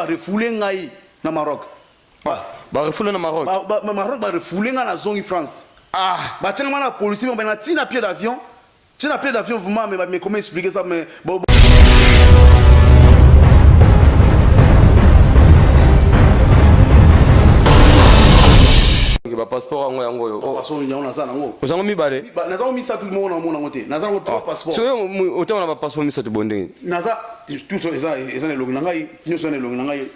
refoulé ngai na Maroc. Refoulé na Maroc. Maroc refoulé ngai na zone France. Tiens la police mais na tina pied d'avion. Tina pied d'avion vous mais comment expliquer ça mais bon. Passeport yango yo. Passeport yango na sana ngo. Ozango mibale. Naza o misa tout le monde na mona ngote. Naza ngo trois passeports. So autant na passeport misa to bonding. Naza tout ça eza le longi ngai, nyoso na longi ngai.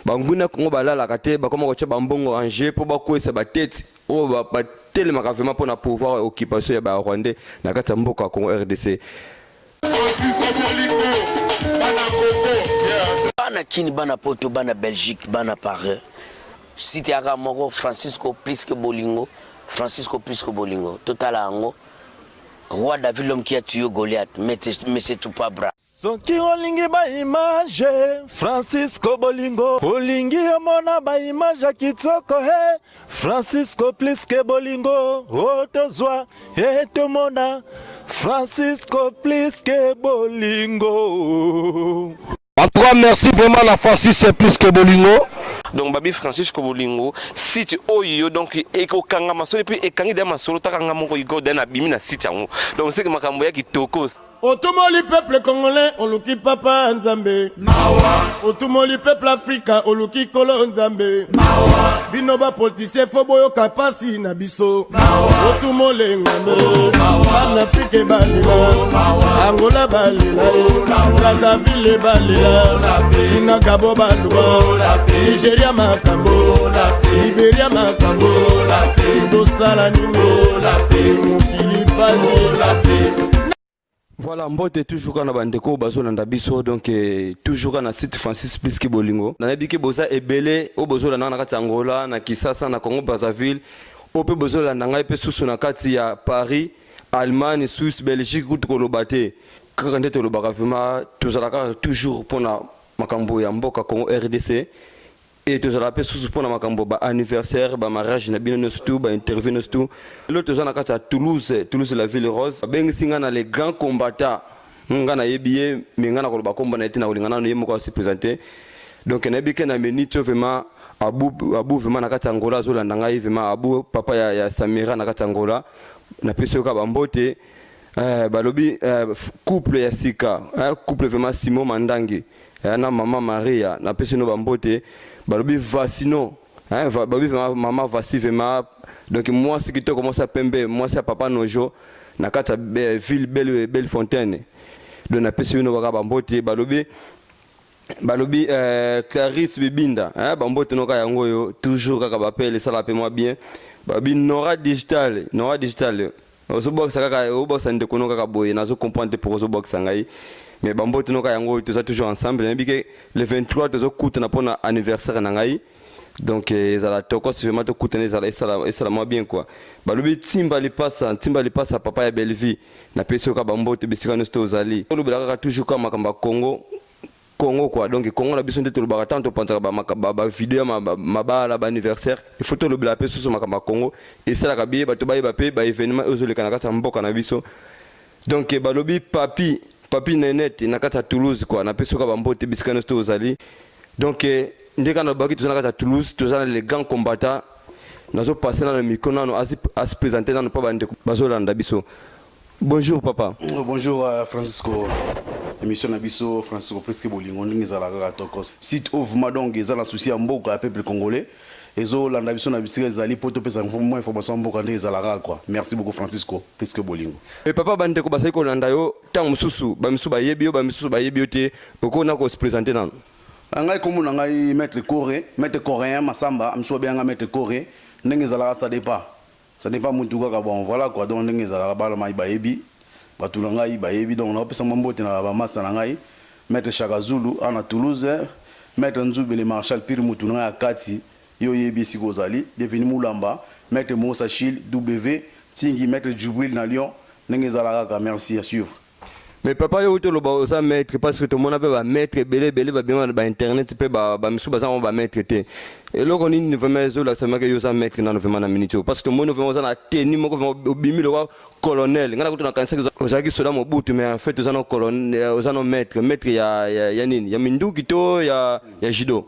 Banguna Kongo balala kate ba koma kocha bambongo Angers po ba kwesa ba tête o ba telema vraiment pour na pouvoir occupation ya ba Rwandais na kata mboka Congo RDC. Bana kini bana poto bana Belgique bana Paris. Cité à Moko, Francisco Pliske Bolingo, Total Ango, roi David l'homme qui a tué Goliath, mais c'est tout pas bras. Soki olingi ba image Francisco Bolingo, olingi omona ba image kitoko he Francisco Pliske Bolingo, otozwa etomona Francisco Pliske Bolingo. En tout cas, merci vraiment la Francis Pliske Bolingo. Donc babi Francisco Bolingo site oyo donc eko kanga masolo puis ekangi de masolo takanga moko iko dana bimi na site yango donc c'est que makambo ya kitoko. Otumoli peuple congolais oluki papa nzambe mawa otumoli peuple africain oluki kolo nzambe mawa binoba politicien fo boyo kapasi na biso mawa otumole ngambe mawa na afrique balela angola balela Brazzaville balela ina Gabo baluwa Nigeria makambo Liberia makambo dosala nimo mokili pasi. Voilà, mbote toujours quand bandeko bazolanda biso donc toujours na site Francis Pliske Bolingo. Na biki boza ebele o bozolanda na kati Angola na Kisasa na Congo Brazzaville. O pe bozolanda ngai pe susu na kati ya Paris, Allemagne, Suisse, Belgique tout kolobate. Quand ndete lo bakavima tozalaka toujours pona makambo ya mboka Congo RDC. Et tous la paix sous pour makambo ba anniversaire ba mariage na bino nostu ba interview nostu l'autre zone à Toulouse la ville rose ben singa na les grands combattants ngana yebiye mengana ko ba komba na eti na ulingana no yemo ko se présenter donc na bike na menito vraiment abu vraiment na kata Angola zo landa ngai vraiment abu papa ya Samira na kata Angola na peso ka bambote balobi couple ya sika couple vraiment Simon Mandangi na maman Maria na peso no bambote balobi Vassino babi maman Vassi vraiment donc moi ce qui te commence à pembe moi c'est papa Nojo na kata ville belle fontaine donc na pesi no baka bambote balobi Clarisse Bibinda bambote no ka yango yo toujours kaka bapele ça la paie moi bien babi Nora digital ozo box kaka o box ande kono kaka boye nazo comprendre pour ozo box ngai. Mais bambote no ka yango tout ça toujours ensemble que le 23 tozo kuta na pona anniversaire na ngai donc ezala toko c'est vraiment to kuta ezala ça moi bien quoi balobi timba li passa papa ya Belleville na peso ka bambote bisika no sto zali to lobela toujours comme makamba Congo quoi donc Congo na biso ndete lobaka tanto panza ba vidéo mabala ba anniversaire il faut to lobela peso so makamba Congo et ça la kabiye bato ba pe ba événement ozoleka na kata mboka na biso donc balobi papi Nenette na kata Toulouse quoi na peso ka bambote bisika no sto ozali donc ndeka na baki tozana kata Toulouse tozana les grands combattants nazo passer dans le micro nano à se présenter dans pas bande bazolanda biso. Bonjour papa. Bonjour Francisco. Émission Nabiso Francisco Pliske Bolingo ngizala ka tokos. Site ouvement donc ezala souci ya mboka peuple congolais. Ezo landa biso na bisika ezali poto pesa information mboka ndé ezala quoi. Merci beaucoup Francisco Pliske Bolingo. Et papa bande ko basai ko landa yo tang mususu ba misusu ba yebi yo ba misusu ba yebi yo te ko na ko se présenter nan. Ngai komu na ngai maître coréen Masamba amso be nga maître coréen ndenge ezala ça dépend mutu kaka bon voilà quoi donc ndenge ezala bala mai ba yebi batu na ngai ba yebi donc na pesa mambote na ba master na ngai maître Chaka Zulu ana Toulouse maître Nzubele Marshal Pire mutu na akati yo yebi sikozali bienvenue Mulamba maître Moussa Chil W Tingi maître Djibril na Lyon ndenge ezala kaka merci à suivre. Mais papa yo to lo ba osa maître parce que tout le monde a pas maître belé ba bien ba internet pe ba misu ba on ba maître té et là on ni vraiment zo la sema que yo sa maître na vraiment na minute parce que tout le monde vraiment na tenue moko bimi lo colonel ngana kuto na kanisa osa ki soda mo butu mais en fait osa no colonel osa no maître ya nini ya minduki to ya judo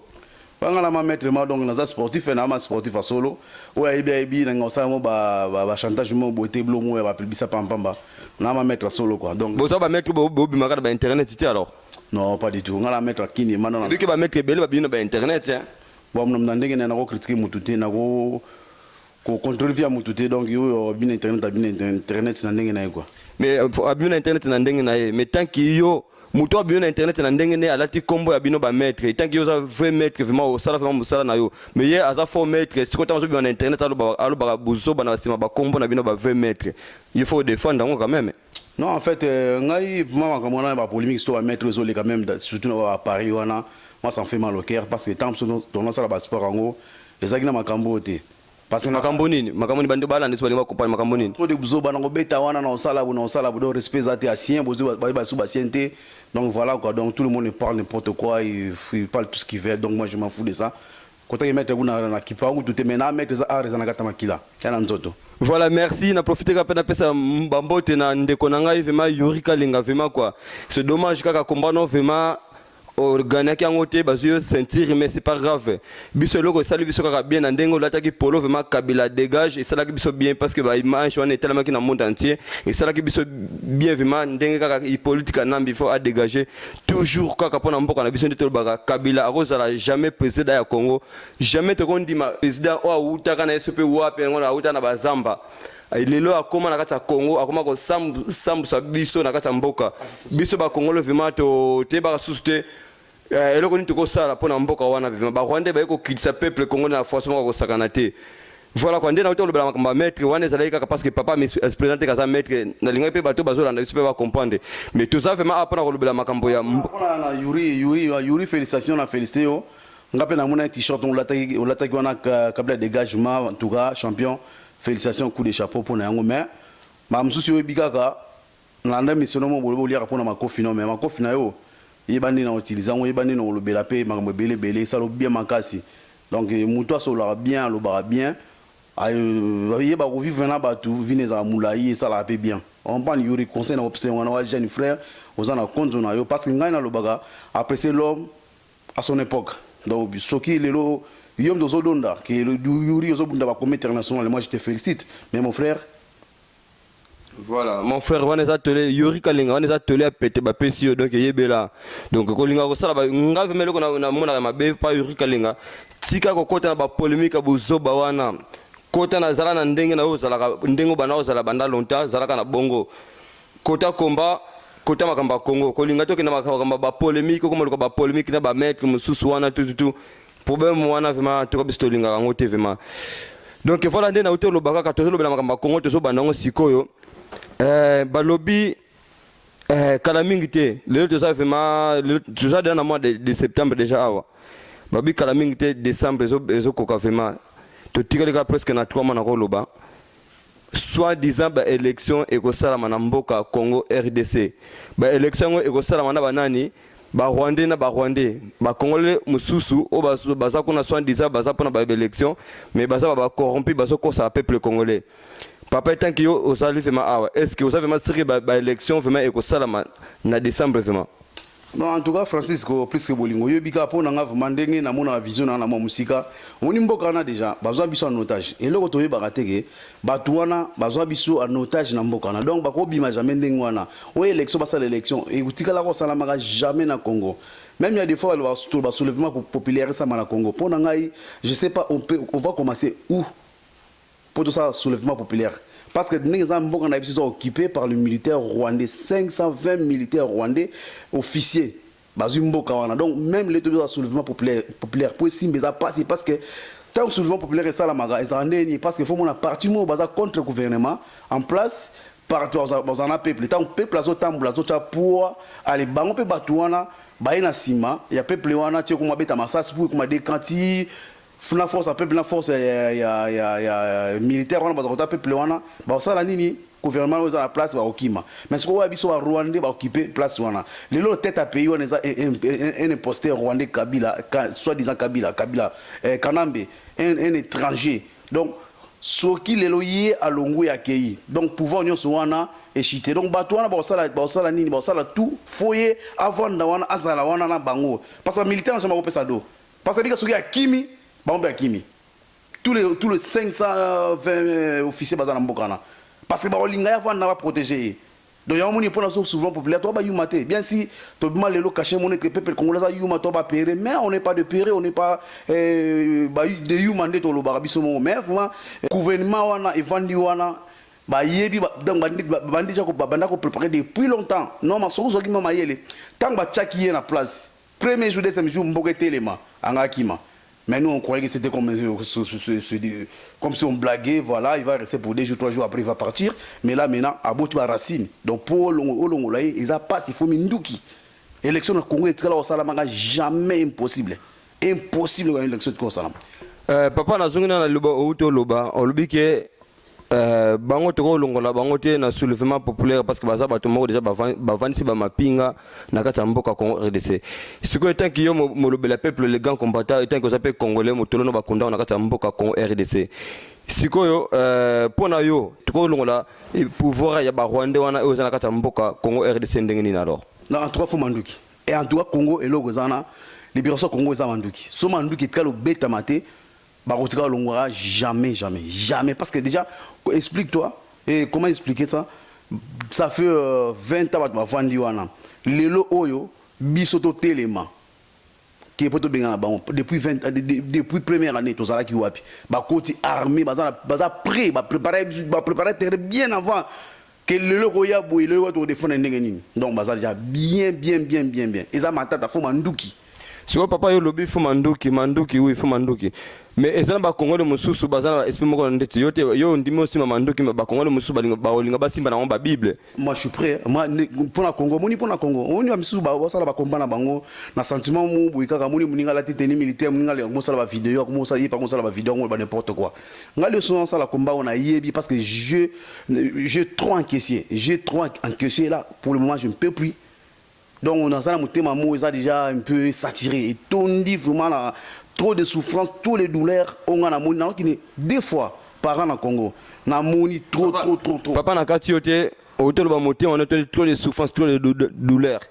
bangala ma maître ma donc naza sportif na ma sportif a solo o ya ibi na ngosala mo ba chantage mo boté blo mo ya ba pelbisa pampamba na ma maître solo quoi donc bo ça ba maître bo bimaka ba internet ti alors non pas du tout ngala maître kini mana depuis que ba maître belé ba bino ba internet hein bon mna ndenge na ko critiquer mututé na ko contrôler via mututé donc yo bin internet na ndenge na quoi mais abina internet na ndenge na mais tant que yo muto abina internet na ndenge ne alati kombo ya bino ba maître tant que yo za vrai maître vraiment au sala vraiment musala na yo mais ye aza faux maître si kota zo bina internet alo ba buzo ba na sima ba kombo na bino ba vrai maître il faut défendre quand même. Non en fait ngai vraiment comme on a ba polémique sur ba maître zo les quand même surtout à Paris wana moi ça me fait mal au cœur parce que tant dans ça ba sport ngo les agina makambo té parce que makambo nini bande bala ndisi balinga comprendre makambo nini to de buzo bana ngo beta wana na osala do respect zate à sien bozo ba sous ba sienté donc voilà quoi donc tout le monde parle n'importe quoi il parle tout ce qu'il veut donc moi je m'en fous de ça quand tu mettre na kipangu tout maintenant mettre ça à rezana kata makila yana nzoto. Voilà, merci. Na profiter ka pena pesa mbambote na ndeko na ngai vraiment Yuri Kalinga vraiment quoi. C'est dommage kaka combat non vraiment organique qui a ngoté bazo sentir mais c'est pas grave biso loko sali biso kaka bien ndengo lataki polo vraiment Kabila dégage et ça là biso bien parce que ba image on est tellement qui dans le monde entier et ça là biso bien vraiment ndenge kaka politique nambi faut à dégager toujours kaka pona mboka na biso ndito baka Kabila akozala jamais président ya Congo jamais te kondima président o uta kana SP wapi ngona uta na bazamba lelo akoma na kati ya Congo akoma ko sambu sa biso na kati ya mboka biso ba Congolo vraiment to te ba suste eloko ni toko sala pona mboka wana vraiment ba Rwanda ba ko kitisa peuple congolais na force moko ko sakana te voilà quand ndena uto lobela makamba maître wana ezalaki kaka parce que papa me présenter kaza maître na linga pe bato bazola na biso pe ba comprendre mais tout ça vraiment apona ko lobela makambo ya na Yuri félicitations na félicité yo ngape na mona t-shirt on lataki wana Kabila dégagement en tout cas champion. Félicitations, coup de chapeau pour nous. Mais je suis sûr que je suis sûr que je suis sûr que je suis sûr que je suis sûr que je suis sûr que donc muto asola bien alobara bien yeba ko vivre na batu vineza mulayi ça la paix bien on prend Yuri conseil na option on jeune frère aux en compte na yo parce que ngai na lobaka apprécier l'homme à son époque donc soki lelo yom dozo donda que Yuri ozo bunda ba comité international moi je te félicite mais mon frère. Voilà, mon frère Vanessa Tolé, Yuri Kalinga, Vanessa Tolé a pété ma PCO, donc yebela. Donc, Kolinga, ça va, nga veme loko na mona ma be pas Yuri Kalinga. Tika ko kota ba polémique abu zoba wana. Kota na zala na ndenge na ozala ndengo bana ozala banda lonta, zala kana bongo. Kota komba, kota makamba Congo. Kolinga to kina makamba ba polémique, ko ko ba polémique na ba maître mususu wana tout. Problème wana vraiment to ko bistolinga ngote vraiment. Donc voilà ndena hotel lobaka ka to lobela makamba Congo to zo banda ngo sikoyo. Balobi calamité le ça vraiment tout ça dans le mois de septembre déjà awa babi calamité décembre ezo koka vraiment to tikali ka presque na 3 mois na koloba soit disant ba élection et ko sala na mboka Congo RDC ba élection et ko sala na banani ba Rwandais na ba Rwandais ba Congolais mususu o baza kuna soit disant baza pona ba élection mais baza ba corrompu bazo ko sa peuple congolais. Papa tant que yo osali vraiment awa est-ce que vous avez masqué ba élection vraiment et ko sala na décembre vraiment. Non en tout cas Francisco plus que bolingo yo bika pona nga vraiment ndenge na mona vision na musika oni mboka na déjà bazwa biso en otage et loko toye barateke batuana bazwa biso en otage na mboka na donc bako bima jamais ndenge wana o élection basala élection et utikala ko sala maka jamais na Congo. Même il y a des fois le soulèvement populaire ça na Congo pona ngai je sais pas on va commencer où pour tout ça soulèvement populaire parce que nous sommes occupés par le militaire rwandais 520 militaires rwandais officiers donc même les deux soulèvement populaire pour essayer de passer parce que tant que soulèvement populaire est ça la maga parce qu'il faut mon parti contre le gouvernement en place par dans un peuple tant peuple pour aller bango pe batouana baina sima ya peuple wana tie ko beta masasi pour ko décanti force à peuple la force ya militaire wana bazakota peuple wana ba sala nini gouvernement oza na place ba okima mais ce qu'on a biso ba Rwandais ba occuper place wana lelo tête à pays on est un imposteur rwandais Kabila soi-disant Kabila Kanambe un étranger donc soki lelo yé alongo ya kei donc pouvoir nyonso wana échité donc bato wana ba sala nini ba sala tout foyer avant na wana azala wana na bango parce que militaire na jamais pesa do parce que bika soki ya kimi ba ombe ya kimi tous les 520 officiers bazana mbokana parce que ba olinga ya vana va protéger donc ya moni pour nous souvent populaire toi ba yumate bien si to bima lelo cacher mon peuple congolais a yuma to ba péré mais on n'est pas de péré on n'est pas ba de yumande to lo barabiso mo mais vraiment gouvernement wana evandi wana ba yebi donc bandi jako banda ko préparer depuis longtemps non ma so ki mama yele tant ba tchaki na place premier jour deuxième jour mboke telema anga kima. Mais nous, on croyait que c'était comme si on blaguait, voilà, il va rester pour 2 jours, 3 jours, après il va partir. Mais là, maintenant, à bout de racine. Donc, pour Olongolaï, ils ont passé, il faut Minduki. L'élection au Congo est au Salamanga, jamais impossible. Impossible une élection au Salam. Papa, na zungina na luba outo loba, olubike bango toko longola bango te na soulèvement populaire parce que baza bato moko déjà bavandisi ba mapinga na kati ya mboka Congo RDC siko etant ki yo molobela peuple les grands combattants etant que ça peut congolais motolono bakunda na kati ya mboka Congo RDC siko yo pona yo toko longola pouvoir ya ba Rwandais wana oza na kati ya mboka Congo RDC ndenge nini alors non en tout cas faut manduki et en tout cas Congo eloko zana libération Congo za manduki so manduki kalo beta maté Barotika Longora, jamais. Parce que déjà, explique-toi, et comment expliquer ça? Ça fait 20 ans que je suis vendu. Lelo Oyo, Bisoto Téléma, qui est pour depuis première année, tout ça qui est côté armée, prêt, préparer terre bien avant que le Oya Boy, le Oya défendre Nengenin. Donc, déjà bien. Et ça m'a tata fou Mandouki. Si vous papa yo lobby faut manduki oui faut manduki mais ezana ba Congolais mususu bazana esprit moko ndeti yote yo ndimo sima manduki ba Congolais mususu ba olinga ba simba na ba Bible moi je suis prêt moi pour la Congo moni pour la Congo on va mususu ba sala ba combat na bango na sentiment mu buikaka moni muninga la tete ni militaire muninga le mo sala ba vidéo ko mo sala pas mo sala ba vidéo ba n'importe quoi ngali so sala combat on a yebi parce que j'ai trop encaissé là pour le moment je ne peux plus. Donc on a déjà un peu saturé et tondi vraiment là, trop de souffrance, tous les douleurs on a moni qui 2 fois par an en Congo. Na moni trop. Papa na katiote hôtel ba moté on a trop de souffrance, trop de douleurs.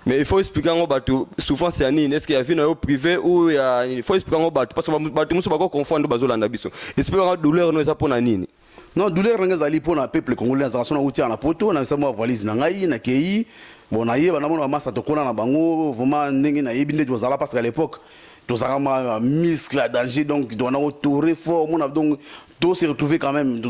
Mais il faut expliquer en bateau souffrance c'est nini est-ce qu'il y a vie au privé ou il faut expliquer en bateau parce que bateau muso ba ko confondre bazolanda biso. Expliquer douleur no ça pour na nini. Non douleur ngazali pour na peuple congolais za sona uti na poto na sama valise na ngai na kei. Bon, naïe, on a mon masse à Tokona na bango, vraiment, n'engue naïe, bien de Zala parce qu'à l'époque, tous a muscle à danger, donc on a autouré fort, on a donc tout s'est retrouvé quand même,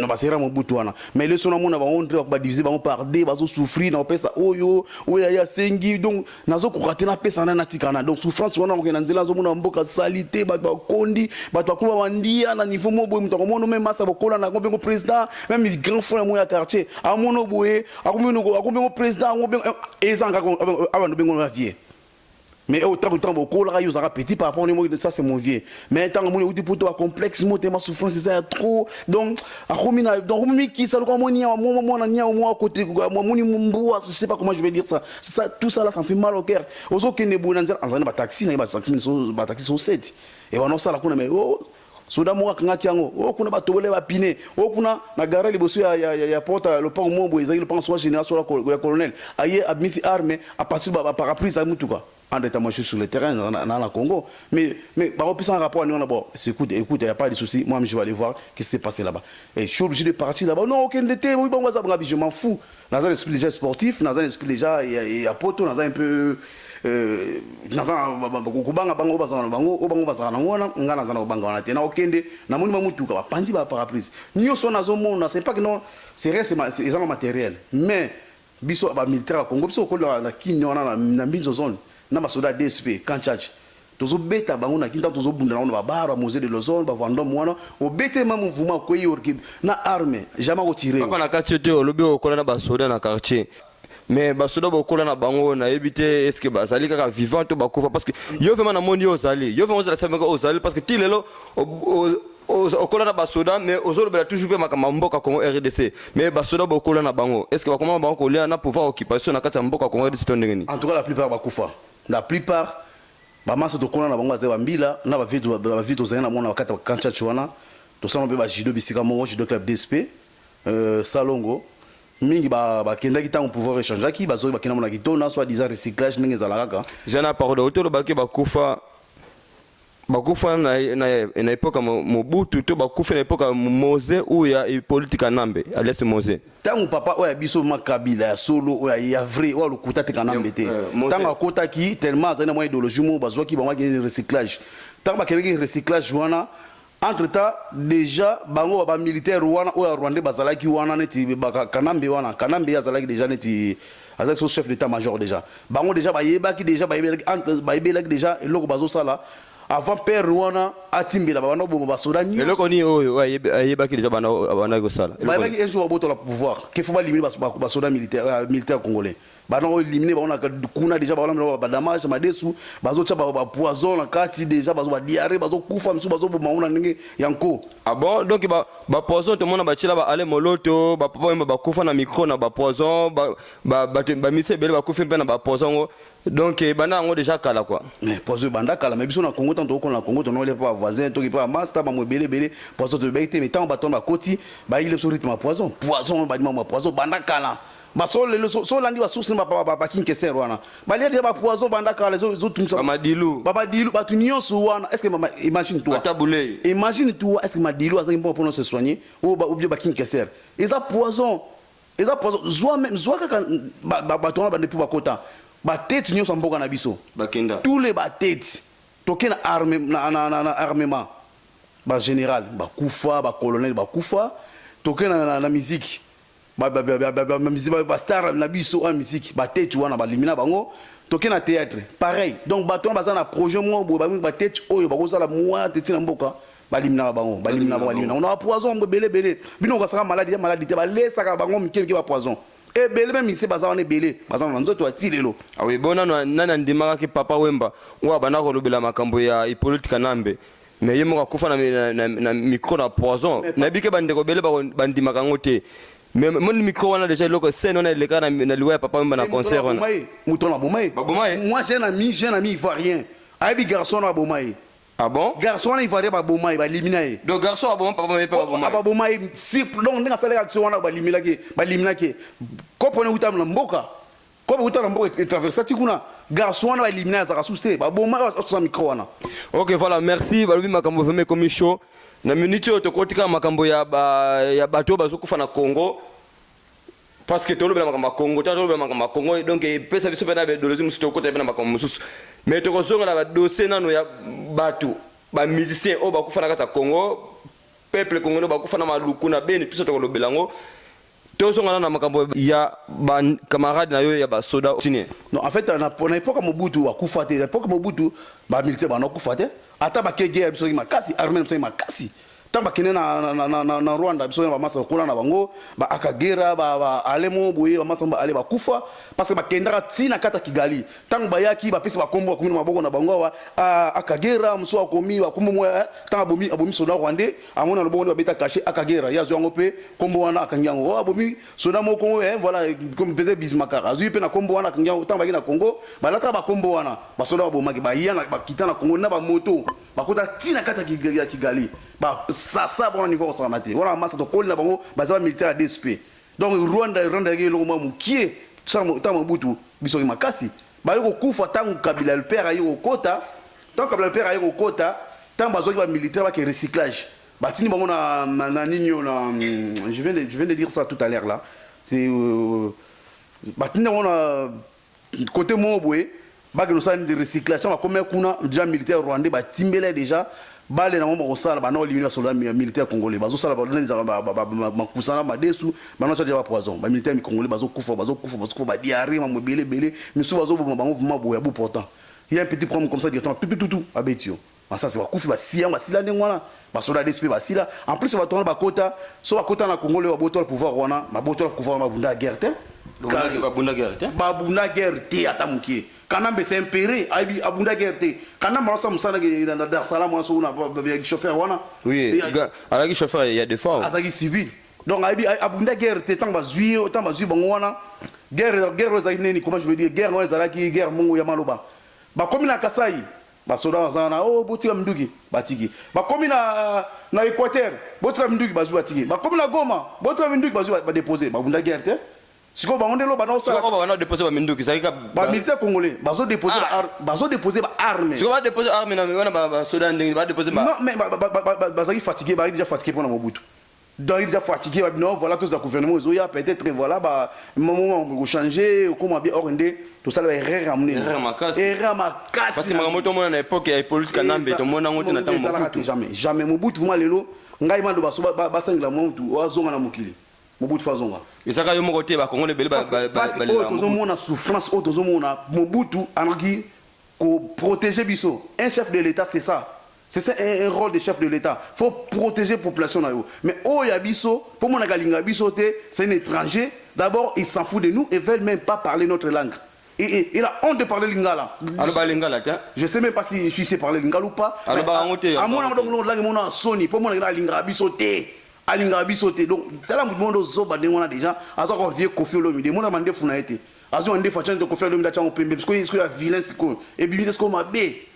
on va serrer mon bout mais le son on a on divisé par deux, on va souffrir, on pèse oyo, oya sengi, donc nazo kokate na pesa na natikana, donc souffrance on a organiser la zone on mboka salité, ba kondi, ba to kuba wandia na niveau mo boy mutako mo même master bokola na kombe président, même grand frère mo ya quartier, a mono boye, a kombe président, ezanga abantu bengo na vie. Mais autant beaucoup là ils ont petit par rapport au niveau de ça c'est mon vieux mais tant que mon outil pour toi complexe moi ma souffrance c'est trop donc à comina donc qui ça le comment moi na moi côté moi mboua je sais pas comment je vais dire ça tout ça là ça me fait mal au cœur aux autres qui ne bonanza en ba taxi na ba taxi so 7 et ba non ça là kuna mais oh soda mo kangaki yango oh kuna ba tobole ba pine oh kuna na gare liboso ya porta le pont mombo ezali le pont soit général soit colonel aye admisi armée a passer ba parapluie à mutuka en état moi je suis sur le terrain dans la Congo mais par rapport à rapport on a bon écoute il y a pas de souci moi je vais aller voir qu'est-ce qui s'est passé là-bas et je suis obligé de partir là-bas non aucun détail oui bon je m'en fous dans un esprit déjà sportif dans un esprit déjà il y a poto dans un peu dans un kubanga bango bazana bango bazana ngona ngana zana banga wana tena okende na moni mamutuka ba pandi ba parapluie nyoso nazo mona c'est pas que non c'est vrai c'est ça matériel mais biso ba militaire Congo biso ko la kinyo na mbinzo zone na basoda DSP quand charge tozo beta bango na kinta tozo bunda na ba musée de l'ozone ba vando mwana o bete ma mouvement ko yorki na armée jamais ko tirer papa na quartier o lobi o kola na basoda na quartier mais basoda ba kola na bango na ebité est-ce que bazali kaka vivant to bakufa parce que yo vraiment na moni ozali yo vraiment ozali parce que tilelo okola na basoda mais ozolobela toujours pe makambo mboka Congo RDC mais basoda bokola na bango est-ce que bakoma bango kolia na pouvoir occupation na kati ya mboka Congo RDC to ndenge ni? En tout cas la plupart bakufa, la plupart bamasa tokola na bango aza bambila na bavitu ozali na mona wakati bakancha chwana tosala mpe bajudo bisika moko judo club DSP Salongo mingi bakendaki ntango pouvoir échangeaki bazoki bakenda mona kitona soit disant recyclage ndenge ezalaka kaka jana parole otolo baki bakufa na époque Mobutu to bakufa na époque Mose ou ya politique Nambe alias Mose ntango papa oyo ya biso Makabila ya solo oyo ya vrai oyo lokuta te Kanambe te ntango akotaki tellement azali na mwa idéologie moko bazwaki bango akende recyclage ntango bakendaki recyclage wana entre temps déjà bango bamilitaire wana oyo ya Rwanda bazalaki wana neti Kanambe wana Kanambe azalaki déjà neti azalaki so chef d'état major déjà bango déjà bayebaki déjà eloko bazosala avant père wana atimbela bana bomo basoda ni eloko ni oyo ayebaki déjà bana ko sala bayebaki un jour boto la pouvoir qu'il faut pas éliminer basoda militaire congolais bana ko éliminer bana kuna déjà bana ba damage madesu bazocha ba poison na kati déjà bazo ba diarrhée bazo kufa msu bazo boma una ndenge yanko ah bon donc ba poison to mona ba chila ba ale moloto ba papa ba kufa na micro na ba poison ba mise bele ba kufa mpe na ba poison donc bana ngo déjà kala quoi mais poison banda kala mais biso na Congo tant ko na Congo to no les pas voisins to ki pas master ba mo belé poison to baité mais tant ba ton ba koti ba il so rythme poison ba ma poison banda kala ba so le so landi ba source ba kinkeser wana ba lia ba poison banda kala zo tumsa madilu ba tunio so wana est-ce que imagine toi est-ce que madilu azali bon pour se soigner ou ba kinkeser eza poison zoa même zoa kaka ba ton ba depuis ba kota ba tête nyo samboka na biso bakenda tous les ba tête toke na armée na armement ba général ba kufa ba colonel ba kufa toke na musique ba musique ba star na biso en musique ba tête wana ba limina bango toke na théâtre pareil donc ba ton ba na projet mo ba tête oyo ba ko sala moi tête na mboka ba limina bango on a poison belé bino ko saka maladie te ba lesaka bango mike ba poison et belé même ici baza on est belé baza on nzoto atilelo ah oui bona nana ndimaka ki papa Wemba wa bana ko lobela makambo ya politique Nambe mais yemo akufa na micro na poison na bike bande ko belé bandimaka ngote mais mon micro wana déjà loko scène on a le cas na liwa papa Wemba na concert wana mouton na bomai moi j'ai un ami ivoirien abi garçon na bomai. Ah bon? Garçon ivoirien ba bomai ba limina. Donc garçon a bon papa mais pas bomai. Ba bomai si donc ndinga sala action wana ba limina ke. Ko pone utam na mboka. Ko utam na mboka et traverser tikuna. Garçon wana ba limina za kasuste ba bomai au micro wana. OK voilà merci ba lobi makambo veme comme show. Na minute yo tokotika makambo ya bato bazokufa na Congo. Parce que tout le monde est Congo, tout le monde est Congo, donc il peut savoir que les deux sont côté de Congo. Mais tu vois la dossier na no ya batu, ba musicien o ba kufana kata Congo, peuple congolais ba kufana maluku na beni tout ça to lo belango. Tu vois na makambo ya ba camarade na yo ya ba soda tini. Non en fait on a époque Mobutu wa kufate, époque Mobutu ba militaire ba no kufate, ata ba ke guerre biso makasi, armée biso makasi. Tamba kene na Rwanda biso ba masa kola na bango ba akagera ba alemo boye ba masa ba ale ba kufa parce que ba kendaka tina kata Kigali tanga ba yaki ba pesi ba kombo ba kumina maboko na bango wa akagera muso akomi ba kombo mo tanga abomi soda Rwandais amona loboko ba beta caché akagera yazo yango pe kombo wana akanyango abomi soda mo Congo voilà comme peut-être Bismarck azu pe na kombo wana akanyango tanga ba na Congo ba lata ba kombo wana ba soda ba bomaki ba yana ba kitana Congo na ba moto ba kota tina kata Kigali ba ça bon niveau ça maté voilà massa to kolina bango baza militaire DSP donc Rwanda ke lo mo mukie ça tamo butu biso makasi ba yoko kufa tangu Kabila le père ayo kota tant Kabila le père ayo kota tant bazo ba militaire ba ke recyclage ba tini bango na ninyo na je viens de dire ça tout à l'heure là c'est ba tini bango na côté mo boye ba ke no sa de recyclage tant ba comme kuna déjà militaire rwandais ba timbela déjà bale na mombo sala bana olimina soldat militaire congolais bazo sala ba makusana madesu bana chaje ba poison ba militaire congolais bazo kufa ba diarrhée ma mobile misu bazo ba bango vraiment boya bu pourtant il y a un petit problème comme ça directement tout abetio ça c'est bakufi basila basila ndengwana basoda DSP basila en plus batona bakota so bakota na Congo le babotola pouvoir wana babotola pouvoir mabunda guerre te babunda guerre te ata mukie Kanambe c'est impéré abunda guerre te Kanambe malosa musana dans Dar Salam wana so na chauffeur wana oui alaki chauffeur il y a des fois azaki civil donc abunda guerre te tant bazui bango wana guerre za nini comment je veux dire guerre wana zalaki guerre mongo ya maloba ba komi na Kasai ba soda bazana oh botika mnduki batiki ba komi na Équateur botika mnduki bazu batiki ba komi na Goma botika mnduki bazu ba déposer ba bunda guerre te siko ba ondelo ba na osala siko ba na déposer ba mnduki zalika ba militaire congolais bazo déposer ba arme siko ba déposer arme na wana ba soda ndenge ba déposer ba non mais bazaki fatigué ba déjà fatigué pour na Mobutu. Donc il déjà fatigué, non, voilà tout ça gouvernement, peut-être voilà, bah, moment où changer, comment bien orienter, tout ça, erreur à mener. Erreur ma casse. Parce que moi, tout le monde à l'époque, il y a politique canambe, tout le monde a monté dans le jamais, jamais. Mobutu, moi, lelo, ngai mando baso basangla montu, oazonga na mokili. Mobutu fazonga. Et ça, quand il y a mon côté, bah, Congo les belles, parce que tout le monde a souffrance, tout le monde a Mobutu, anarchie, protéger biso. Un chef de l'État, c'est ça. C'est ça un rôle de chef de l'État. Il faut protéger la population. Mais oh Yabiso, pour mon agalinga bisote, c'est un étranger. D'abord, il s'en fout de nous et ne veulent même pas parler notre langue. Et il a honte de parler lingala. Je ne sais même pas si je sais parler lingala ou pas. À mon langue, Sony, pour mon lingala bisote. À lingala bisote. Donc, dans le monde, on a déjà. À ce qu'on vient Kofi Olomide, mon amandé Funaete. À ce qu'on a des fois, on a Kofi Olomide, parce qu'il y a vilain, et puis, c'est ce qu'on m'a bé.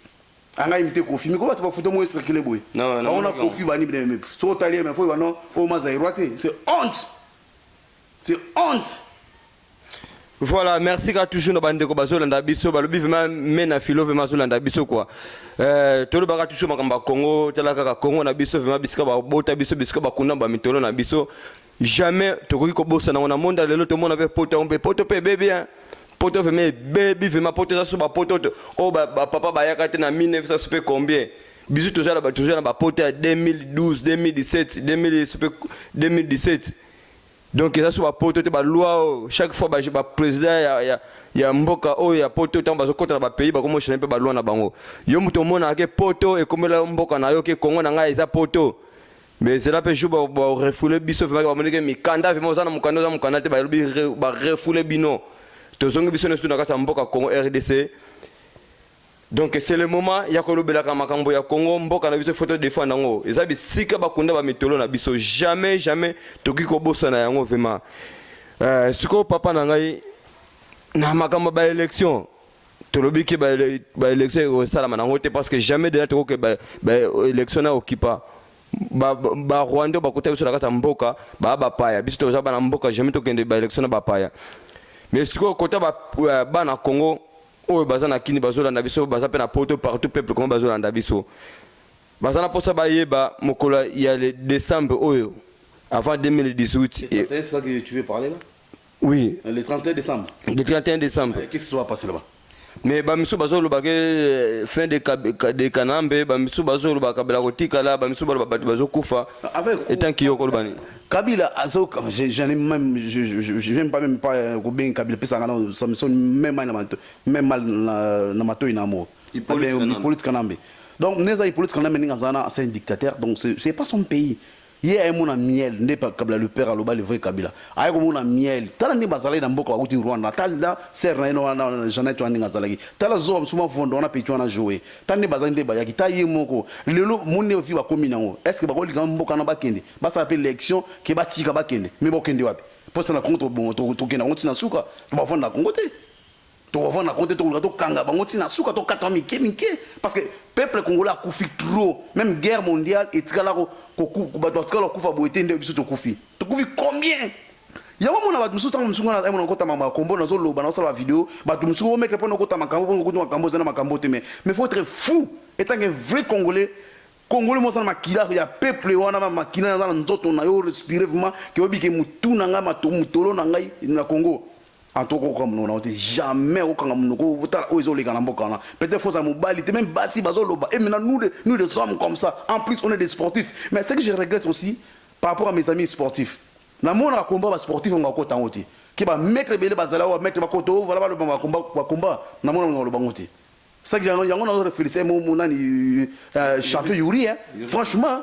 Anga imite Kofi mais comment tu vas foutre moi circuler boy non on a Kofi bani mais so talien mais faut non o mazaïroité c'est honte. Voilà, merci à toujours nos bandeko bazolanda biso balobi vraiment mena filo vraiment bazolanda biso quoi tolo baka toujours makamba Congo tala kaka Congo na biso vraiment bisika ba bota biso bisika ba kuna ba mitolo na biso jamais tokoki ko bossa na monde lelo to mona pe poto pe bébé poto vraiment baby vraiment poto ça so ba poto oh ba papa ba yakate na 1900 super combien bisu toujours na ba poto 2012 2017 2017 donc ça so ba poto te ba loi chaque fois ba président ya mboka o ya poto tant ba zo kota ba pays ba komo chene pe ba loi na bango yo muto mona ke poto e komela mboka na yo ke Congo na ngai za poto mais c'est là que je vais refouler biso vraiment ba monike mi kanda vraiment ça na mukanda te ba refouler bino tozongi biso nesu na kati ya mboka Congo RDC donc c'est le moment ya kolobelaka makambo ya Congo mboka na biso photo défendre ngo eza bisika bakunda ba mitolo na biso jamais toki ko bossa na yango vraiment siko papa na ngai na makambo ba élection tolobi ke ba élection au salama na ngote parce que jamais de la toko ke ba élection na okipa ba Rwanda ba kota biso na kati ya mboka ba paya biso toza ba na mboka jamais tokende ba élection na ba paya. Mais si on côté na Congo o bazana kini bazolanda biso bazape na poto partout peuple comme bazolanda biso bazana posa ba yeba mokola il y a le décembre oyo avant 2018 c'est ça que tu veux parler là oui le 31 décembre qu'est-ce qui va passer là-bas mais bamiso bazolo bake fin de kanambe bamiso bazolo bakabela kotika la bamiso bazokufa etant kiyo kolobani Kabila j'en ai même je viens pas bien Kabila pesa ngana ça me sonne même mal na mato inamo politique kanambe donc neza politique kanambe ngazana c'est un dictateur donc c'est pas son pays. Il y a un monde miel, n'est pas Kabila le père à l'oba le vrai Kabila. Il y a un monde miel. Tala ni bazalé dans beaucoup à Rwanda. Tala serre na Jeannette Wani ngazalagi. Tala zo souvent fond on a pétu on a joué. Tala ni bazalé de bayaki. Taille moko. Lelo monde vit va commune ngo. Est-ce que ba koli mboka na bakende? Ba ça appelle élection ke ba tika bakende. Mais bokende wapi? Pour ça na contre bon to kena on tina suka. To ba fond na Congo te. To va na compter to kanga bango tina suka to katwa mike parce que peuple congolais a koufi trop même guerre mondiale et tikala ko bato kufa boete nde biso to koufi combien yango mona bato musuta musunga na mona kota mama kombo na zo loba na sala vidéo bato musunga mettre pour kota makambo zana makambo te mais faut être fou étant un vrai congolais mo sana makila ya peuple wana makila na nzoto na yo respirer vraiment ke obike mutuna nga mutolo na ngai na Congo. En tout cas, comme nous n'avons jamais aucun peut-être faut ça mobilité même basi bazoloba et maintenant nous les hommes comme ça en plus on est des sportifs mais ce que je regrette aussi par rapport à mes amis sportifs na mona combat sportif on va kota ngoti qui va mettre belé bazala ou mettre bakoto voilà le combat na mona ngolo bangoti ça que yango na féliciter mon nani champion Yuri hein franchement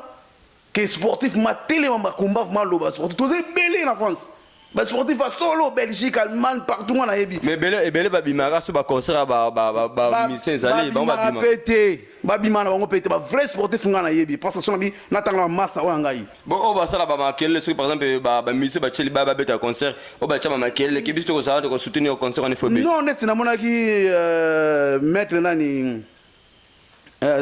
que sportif ma télé ma combat vraiment loba sportif tous belé en France ba sportif à solo Belgique Allemagne partout on a yebi mais belé ba bimara so ba concert ba mission zali ba bima pété ba bima na bango pété ba vrai sportif ngana yebi parce que son bi na tanga massa o ngai bon o ba sala ba makele so par exemple ba mission ba cheli ba beta concert o ba chama makele ki bisto ko ça de soutenir au concert en phobie non net na mona ki maître nani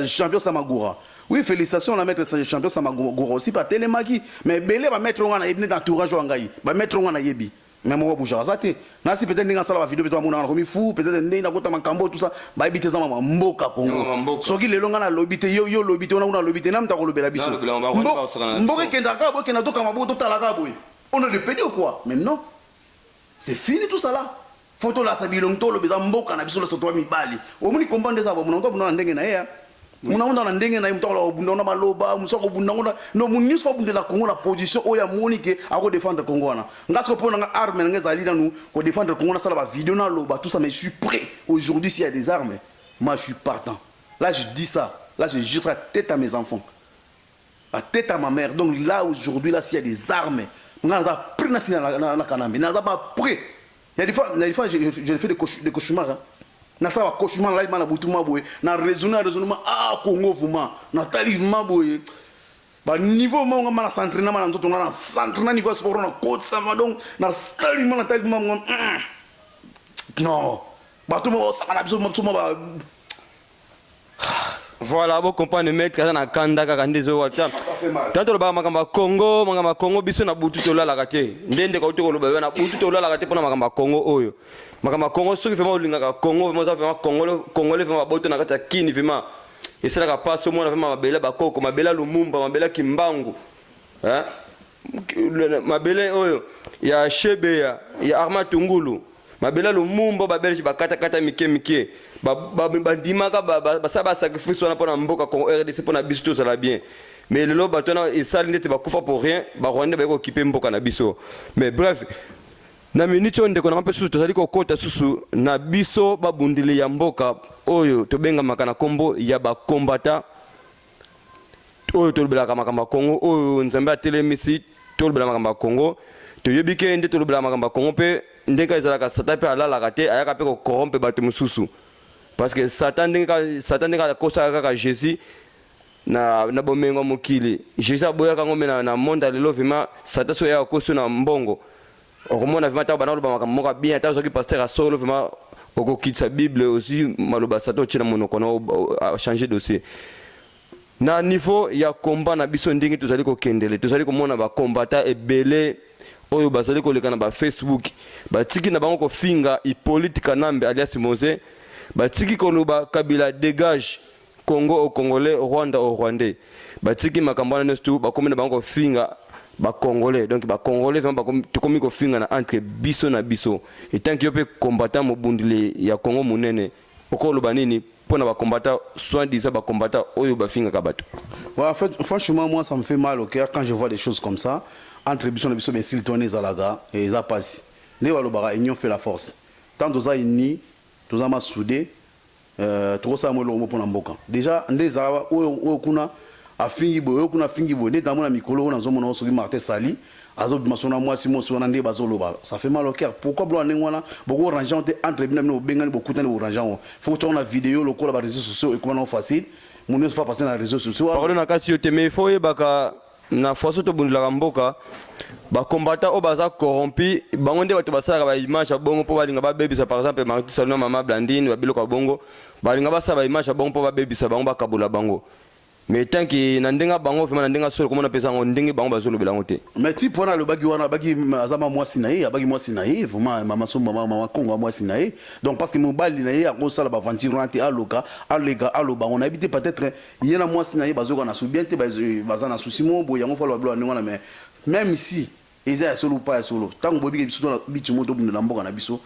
champion Samagoura. Oui, félicitations à la maître champion Samagoura aussi, pas Télémaki. Mais Belé va mettre en yebi dans entourage en gaï. Va mettre en yebi. Mais moi, bouger ça. Nasi peut-être n'inga sala la vidéo peut-être mon remis fou, peut-être n'inga kota makambo tout ça. Ba ibite za mama mboka Congo. Soki lelo nga na lobité yo lobité on a lobité nam ta ko lobela biso. Mboka kenda ka bo kenda to kama bo to tala ka boy. On a le pédé ou quoi? Mais non. C'est fini tout ça là. Photo la sabilong to lobeza mboka na biso la soto mi bali. O muni comprendre ça ba mon to buna ndenge na ya. Muna na ndenge na mtola obunda na maloba musoko bunda ngona no munis fa bunda la Congo la position oya monique a ko défendre Congo na ngasko pona nga arme nga ali na nous ko défendre Congo na sala ba vidéo na loba tout ça mais je suis prêt aujourd'hui s'il y a des armes moi je suis partant là je dis ça là je jure la tête à mes enfants la tête à ma mère donc là aujourd'hui là s'il y a des armes nga za pris na kanambi na za pas prêt il y a des fois je fais des cauchemars hein. Na sa cauchemar là na butuma boy na raisonnement ah Congo vraiment na talisman boy ba niveau mo ngama na s'entraîner na nzoto na s'entraîner niveau sport na coach ça donc na talisman non ba tout mo ça na biso mo ba voilà bon comprendre mettre kaza na kanda ka kandezo wata tanto lo ba makamba Congo biso na butu to la kate ndende ka utoko lo ba na butu to la kate pona makamba Congo oyo makamba Congo soki vraiment olinga ka Congo vraiment ça vraiment Congolais vraiment boto na kata kini vraiment et c'est là ka passe au moins vraiment mabela bakoko mabela lumumba mabela kimbangu hein mabela oyo ya Shebe ya Arma Tungulu mabela lumumba ba Belge bakata kata mike bandimaka basaba sacrifice wana pona mboka Congo RDC pona biso to sala bien mais le lo batona et ça n'était pas kufa pour rien ba Rwanda ba occuper mboka na biso mais bref na minute on ndeko na mpe susu tozali kokota susu na biso babundili ya mboka oyo tobenga makana kombo ya ba kombata oyo tolobelaka makamba Congo oyo nzambe atelemisi tolobela makamba Congo toyebike nde tolobela makamba Congo pe ndeka ezalaka satan pe alalaka te ayaka pe kokorompe bato mosusu parce que satan ndenge akosaka kaka Jésus na bomengo mokili Jésus aboyaka ngo me na monde lelo vraiment satan so ya koso na mbongo okomona vraiment ta banalo ba makambo bien ta soki pasteur a solo vraiment okokitsa Bible aussi maloba satan ochina monoko na changer dossier na niveau ya combat na biso ndenge tozali kokendele tozali komona ba combattant ebele oyo bazali koleka na ba Facebook batiki na bango kofinga Hippolyte Kanambe alias Mose batiki koloba Kabila dégage Congo au Congolais Rwanda au Rwandais batiki makambo na nestu bakomi na bango kofinga ba Congolais donc ba Congolais vraiment bakomi kofinga na entre biso na biso et tant que pe combattant mobundile ya Congo munene okoloba nini pour na ba combattant soit disant ba combattant oyo bafinga ka bato. Ouais, en fait franchement moi ça me fait mal au cœur quand je vois des choses comme ça. Entre biso na biso mais s'il tourne zalaga et ça passe ne balobara union fait la force tant aux unis tous ama soudé trop ça mo lo pour na mboka déjà ndeza oyo kuna afingi boyo oyo kuna fingi boyo ndeta mona mikolo na zomo na soki Martin Sali azo bimasona moi si mo so na nde bazoloba ça fait mal au cœur pourquoi blo nengwana boko ranger entre bina no bengani bokutana bo ranger faut que tu na vidéo lokola ba réseaux sociaux et comment on facile mon ne faut pas passer dans les réseaux sociaux pardon na kati yo te mais faut yebaka na façon to bundila mboka ba combattant o baza corrompu bango nde bato basala ba image ya bongo po balinga ba bebisa par exemple Martin Salona Mama Blandine ba biloko bongo balinga basala ba image ya bongo po ba bebisa bango ba kabula bango mais tant que na ndenga bango vraiment na ndenga solo comment on appelle ça ndenge bango bazolo belango te mais ti pona le bagi wana bagi azama mwasi na ye abagi mwasi na ye vraiment mama so mama Kongo mwasi na ye donc parce que mobali na ye akosala ba aventure ante aloka alega aloba on habite peut-être yena mwasi na ye bazoka na sou bien te baza na souci mo bo yango falo blo wana mais même ici eza solo pas solo tant bobi ke biso na bitu moto bunde na mboka na biso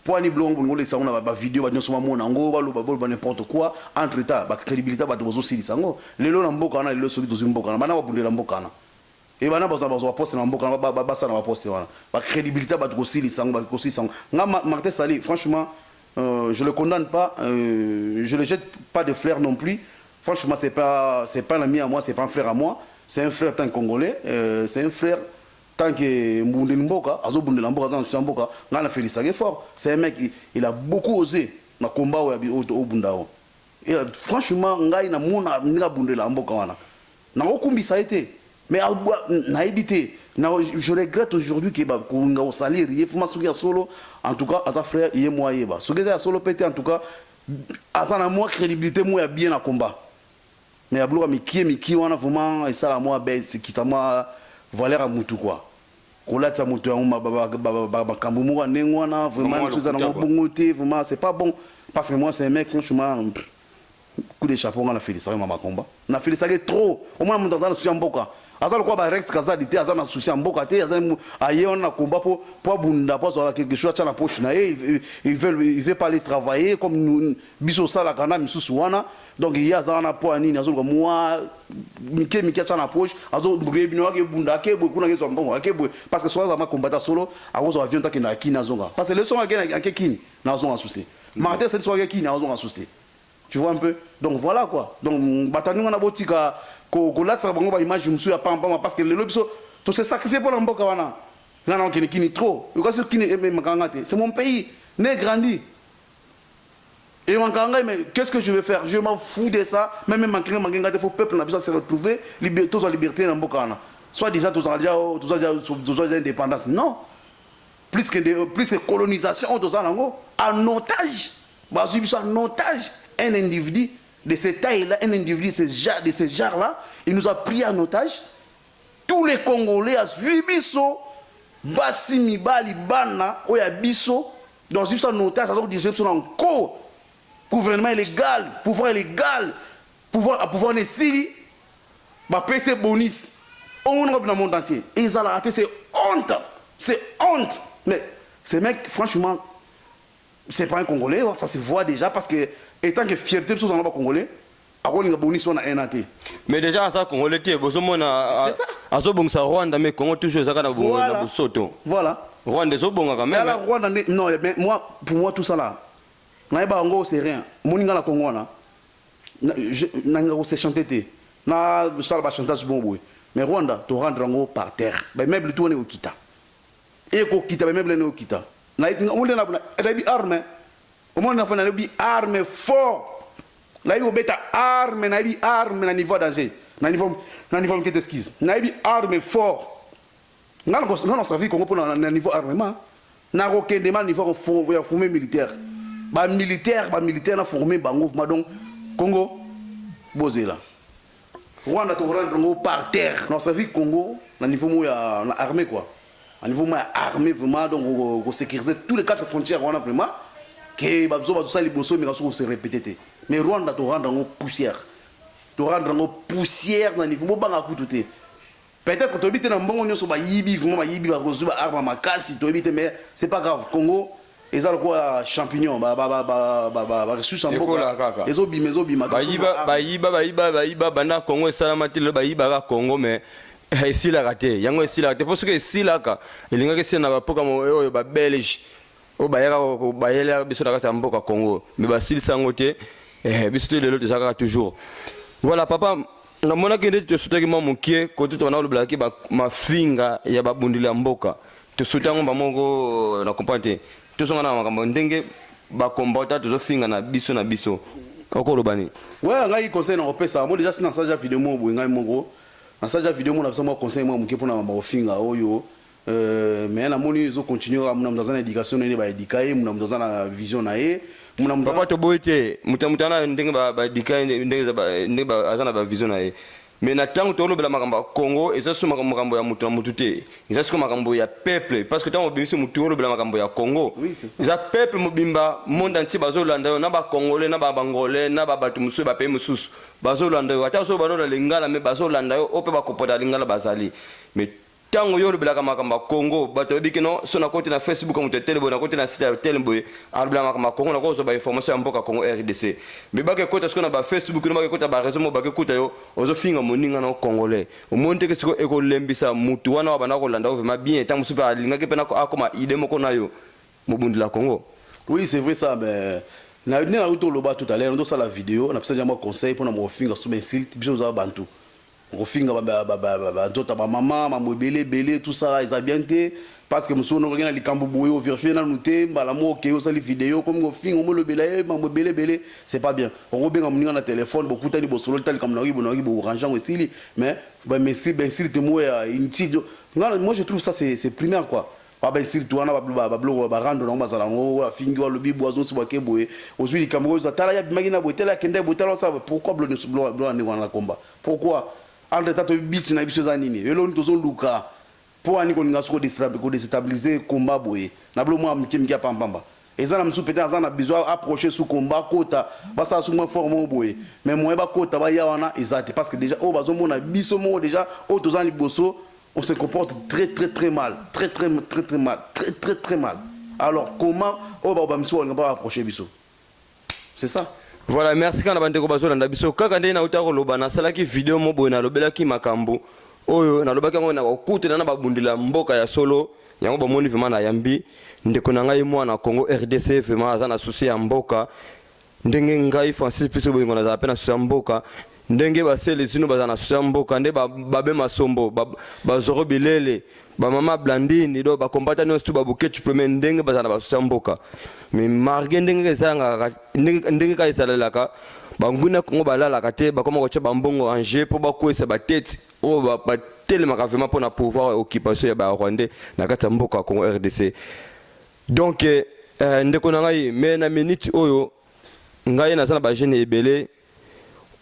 poani blongo ngole sa ona ba vidéo ba nyonso mona ngo baloba ba n'importe quoi entre temps ba crédibilité ba bozo sili sango lelo na mboka na lelo soki tozi mboka na bana ba bundela mboka na et bana bazo poste na mboka na ba sa na poste wana ba crédibilité ba ko sili sango ba ko sili sango nga Martin Sali franchement je le condamne pas, je le jette pas de fleurs non plus. Franchement, c'est pas un ami à moi, c'est pas un frère à moi. C'est un frère tant congolais, c'est un frère tant que Mbundé Mboka, Azo Bundé Mboka, Azo Mboka, on a fait ça fort. C'est un mec, il a beaucoup osé dans le combat au Bundao. Et franchement, ngai na mona nga Bundé Mboka wana. Na okumbi ça a été, mais na évité. Je regrette aujourd'hui que qu'on a salaire, il faut m'assurer solo. En tout cas, Aza frère, il est moi yeba. Ce que j'ai solo pété en tout cas, Aza na moi crédibilité moi bien na combat. Mais à bloc miki wana vraiment et ça la moi baisse qui ça moi valeur à mutu quoi. Kola ça mutu on ba kambumu wa nengwana vraiment tout ça na bongoté vraiment c'est pas bon parce que moi c'est un mec franchement coup de chapeau on a fait ça maman combat. On a fait ça trop. Au moins mon dans le souci mboka. Azal quoi ba Rex Kazadi azal na souci mboka te azal aye on a combat pour bunda pour avoir quelque chose à la poche na il veut pas aller travailler comme nous biso sala kana misusu wana. Donc il y a ça na po ani na zo moi mike cha na poche azo brebino ke bunda ke bo kuna ke zo mbongo ke bo parce que soit za ma combattre solo a zo avion ta ke na kina zonga parce que le son a ke kini na zo asuster Martin c'est soit ke kini na zo asuster tu vois un peu donc voilà quoi donc batanu na botika ko latsa bango ba image musu ya pamba parce que le lobiso to se sacrifier pour la mboka wana na na kini trop yo kasi kini makangate c'est mon pays né grandi. Et mais qu'est-ce que je vais faire? Je m'en fous de ça. Même il faut peuple se retrouver, tous en liberté dans Bokana. Soit disant tous déjà indépendance. Non. Plus que colonisation, en otage. En otage. Un individu de cette taille-là, un individu de ce genre-là, il nous a pris en otage. Tous les Congolais à Zuibiso, Bassimi Bali Bana, Oya Biso, dans un otage, ils sont encore. Gouvernement illégal, pouvoir illégal, pouvoir de Syrie, PC bonus, on a dans le monde entier. Et ils ont raté, c'est honte. Mais ces mecs, franchement, c'est pas un Congolais, ça se voit déjà parce que, étant que fierté de ce sont Congolais, après les bonus on a un athée. Mais déjà, ça, Congolais, c'est ça. À ce bon, ça Rwanda, mais Congo toujours ça quand on Soto. Voilà. Rwanda, c'est bon quand même. Rwanda, non, mais moi, pour moi, tout ça là. Naïba Ango c'est rien. Moninga la Congo na. Nanga c'est chanter. Na ça va chantage bon boy. Mais Rwanda to rendre Ango par terre. Ba meuble tout on est au kita. Et ko kita ba meuble on est au kita. Na on est na bi arme. Au moins na fa na bi arme fort. Na bi beta arme na bi arme na niveau danger. Na niveau qui t'excuse. Na bi arme fort. Ngana ça vie Congo pour na niveau armement. Na ko kende mal niveau formé militaire. Militaire na formé bango donc Congo bosé là Rwanda to rendre par terre non ça vie Congo na niveau ya na armée quoi à niveau armée vraiment donc on sécuriser tous les 4 frontières on a vraiment que bazo tout ça les bosso mais ça se répéter mais Rwanda to rendre poussière na niveau banga kututé peut-être to bité na mbongo nyoso ba yibi vraiment ba yibi ba rozuba arme makasi to bité mais c'est pas grave Congo ils ont quoi champignon ressources en boka ils ont bima baïba bana Congo et salamatile baïba Congo mais ici la raté yango ici la raté parce que ici là ka elinga que c'est na ba poka mo ba belge o bayela biso la kata mboka Congo mais ba sil sangote biso le lot ça toujours voilà papa na mona kende te soutaki mo mukie côté to na lo blaki ba mafinga ya ba bundila mboka te soutango ba mongo na comprendre tout ça on a makambo ndenge ba combattre tout finga na biso okolo bani ouais ngai conseil na opesa moi déjà sina saja vidéo mo ngai mongo na saja vidéo mo na pesa mo conseil mo muke pona ba finga oyo mais na moni zo continuer à mona mzana éducation ne ba éduquer mona mzana vision na ye mona papa to boite mutana ndenge ba éduquer ndenge ba azana ba vision na ye mais na tango to lobela makambo Congo eza so makambo ya mutu te eza so makambo ya peuple parce que tango bimisi mutu lobela makambo ya Congo eza peuple mobimba monde entier bazolanda yo na ba congolais na ba bangolais na ba batu musu ba pays mususu bazolanda yo ata so banola lingala me bazolanda yo ope ba kopota lingala bazali mais tango yo lobela makambo Congo bato bikino so na côté na Facebook comme tele bona côté na site tele boy arbla makambo Congo na ko so ba information ya mboka Congo RDC mais ba ke côté so na ba Facebook na ba ke côté ba réseau mo ba ke côté yo ozo finga moninga na congolais o monte ke siko eko lembisa mutu wana bana ko landa vraiment bien tango super linga ke pena ko akoma ide moko na yo mo bundila Congo Oui, c'est vrai ça, mais na auto loba tout à l'heure, on a la vidéo, on a besoin de conseil pour nous finir sur insulte, puis on a bantu. On finir ba maman, maman belé tout ça, ils a bien été parce que monsieur on regarde les cambouboyo vérifier dans nous ba la mo OK, on ça les vidéos comme on finir on le belé, maman belé, c'est pas bien. On bien on na téléphone, beaucoup tani bo solo tel comme na bo orange aussi, mais ben merci ben s'il te moi inutile. Moi je trouve ça c'est primaire quoi. Ba s'il toi na ba rando na bazala ngo fingi wa lobi boison si bake boye aujourd'hui Cameroun za tala ya magina boye tala kende boye tala ça pourquoi blo ni wana combat pourquoi entre tato bisi na biso za nini elo ni tozo luka pour ani ko nga soko déstabiliser combat boye na blo moi mki pambamba eza na msu peut-être na besoin approcher sous combat kota ba ça sous moi forme boye mais moi ba kota ba ya wana ezate parce que déjà o bazo mona biso mo déjà o toza ni boso on se comporte très mal, très mal. Alors comment on va approcher Bisso? C'est ça. Voilà, merci quand on a bandeko bazo landa biso kaka ndé na utako loba na salaki vidéo mo boye na lobela ki makambo oyo na lobaki ngo na kokute na babundila mboka ya solo yango bomoni vraiment na yambi ndeko na ngai mwana Congo RDC vraiment azana souci ya mboka ndenge ngai Francis Piso boye ngona za pena souci ya mboka ndenge basele sino bazana souci mboka nde babe masombo bazoro bilele bamama blandini do bakombata nyonso tu babuketu premier ndenge bazana basouci mboka mais marge ndenge ezanga ndenge ka esalelaka banguna Kongo balalaka te bakoma kotia bambongo ange po bakwesa batete o batelemaka vraiment mpona pouvoir occupation ya barwandais na kati ya mboka ya Congo RDC donc ndeko na ngai me na minute oyo ngai naza na bagene ebele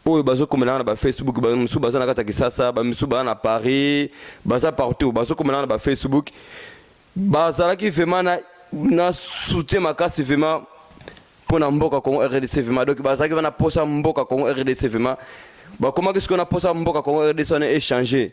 oyo bazokomela na ba Facebook bamisu baza na kata Kisasa bamisu baza na Paris baza partout bazokomela na ba Facebook bazalaki vraiment na soutien makasi vraiment pona mboka Congo RDC vraiment donc bazalaki na posa mboka Congo RDC vraiment bakomaki siko na posa mboka Congo RDC on a échangé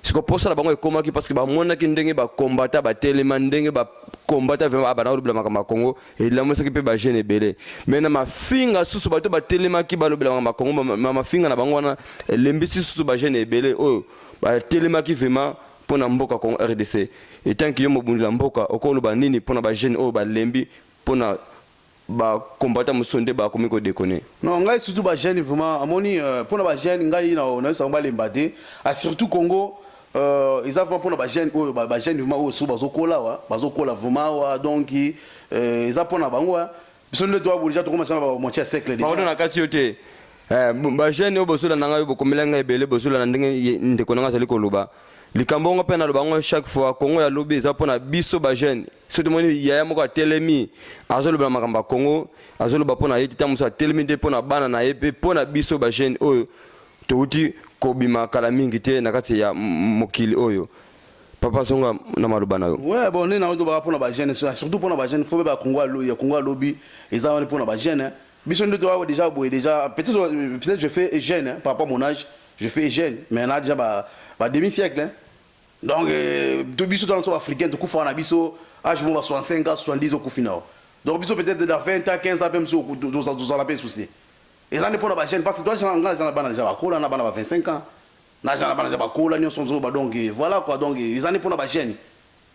siko posa la bango ekomaki parce que bamonaki ndenge bakombata batelema ndenge bakombata vraiment abana olobela makamba Congo et la mosaki pe ba jeune ebele mais na mafinga susu bato batelemaki balobela makamba Congo mafinga na bango wana lembisi susu ba jeune ebele oyo batelemaki vraiment pona mboka Congo RDC et tant que yo mobundila mboka okoloba nini pona ba jeune oyo balembi pona ba combattant musonde ba komiko déconner non ngai surtout ba jeune vraiment amoni pona ba jeune ngai na ça ba lembate a surtout Congo ils avaient pour ba jeune ba jeune vraiment au bazokola wa bazokola vraiment wa donc ils apona na bango biso nde to ba déjà to commencer ba moitié siècle déjà pardon na kati yote ba jeune obosola na ngai bokomela ngai ebele bosola na ndenge ndeko na ngai zali koloba likambo ngo pe na lobango chaque fois Congo ya lobi eza pona biso ba jeune surtout moni yaya moko atelemi azoloba makamba Congo azoloba pona yeti tamuso atelemi de pona bana na yepe pona biso ba jeune oyo touti kobima kala mingi te na kati ya mokili oyo papa songa na maloba na yo ouais bon na ndo ba pona ba jeune surtout pona ba jeune faut ba Congo ya Congo lobi eza on pona ba jeune biso ndo to déjà boy déjà peut-être je fais jeune par rapport à mon âge je fais jeune mais là déjà ba demi-siècle hein. Donc de biso dans le africain de kufa na biso âge mo 65 ans 70 au final. Donc biso peut-être dans 20 ans 15 ans même sur 12 ans la peine souci. Et ça ne pour la jeune parce que toi j'en ngala bana déjà bakola na bana 25 ans. Na jana bana déjà bakola ni son ba donc voilà quoi donc ils en pour la jeune.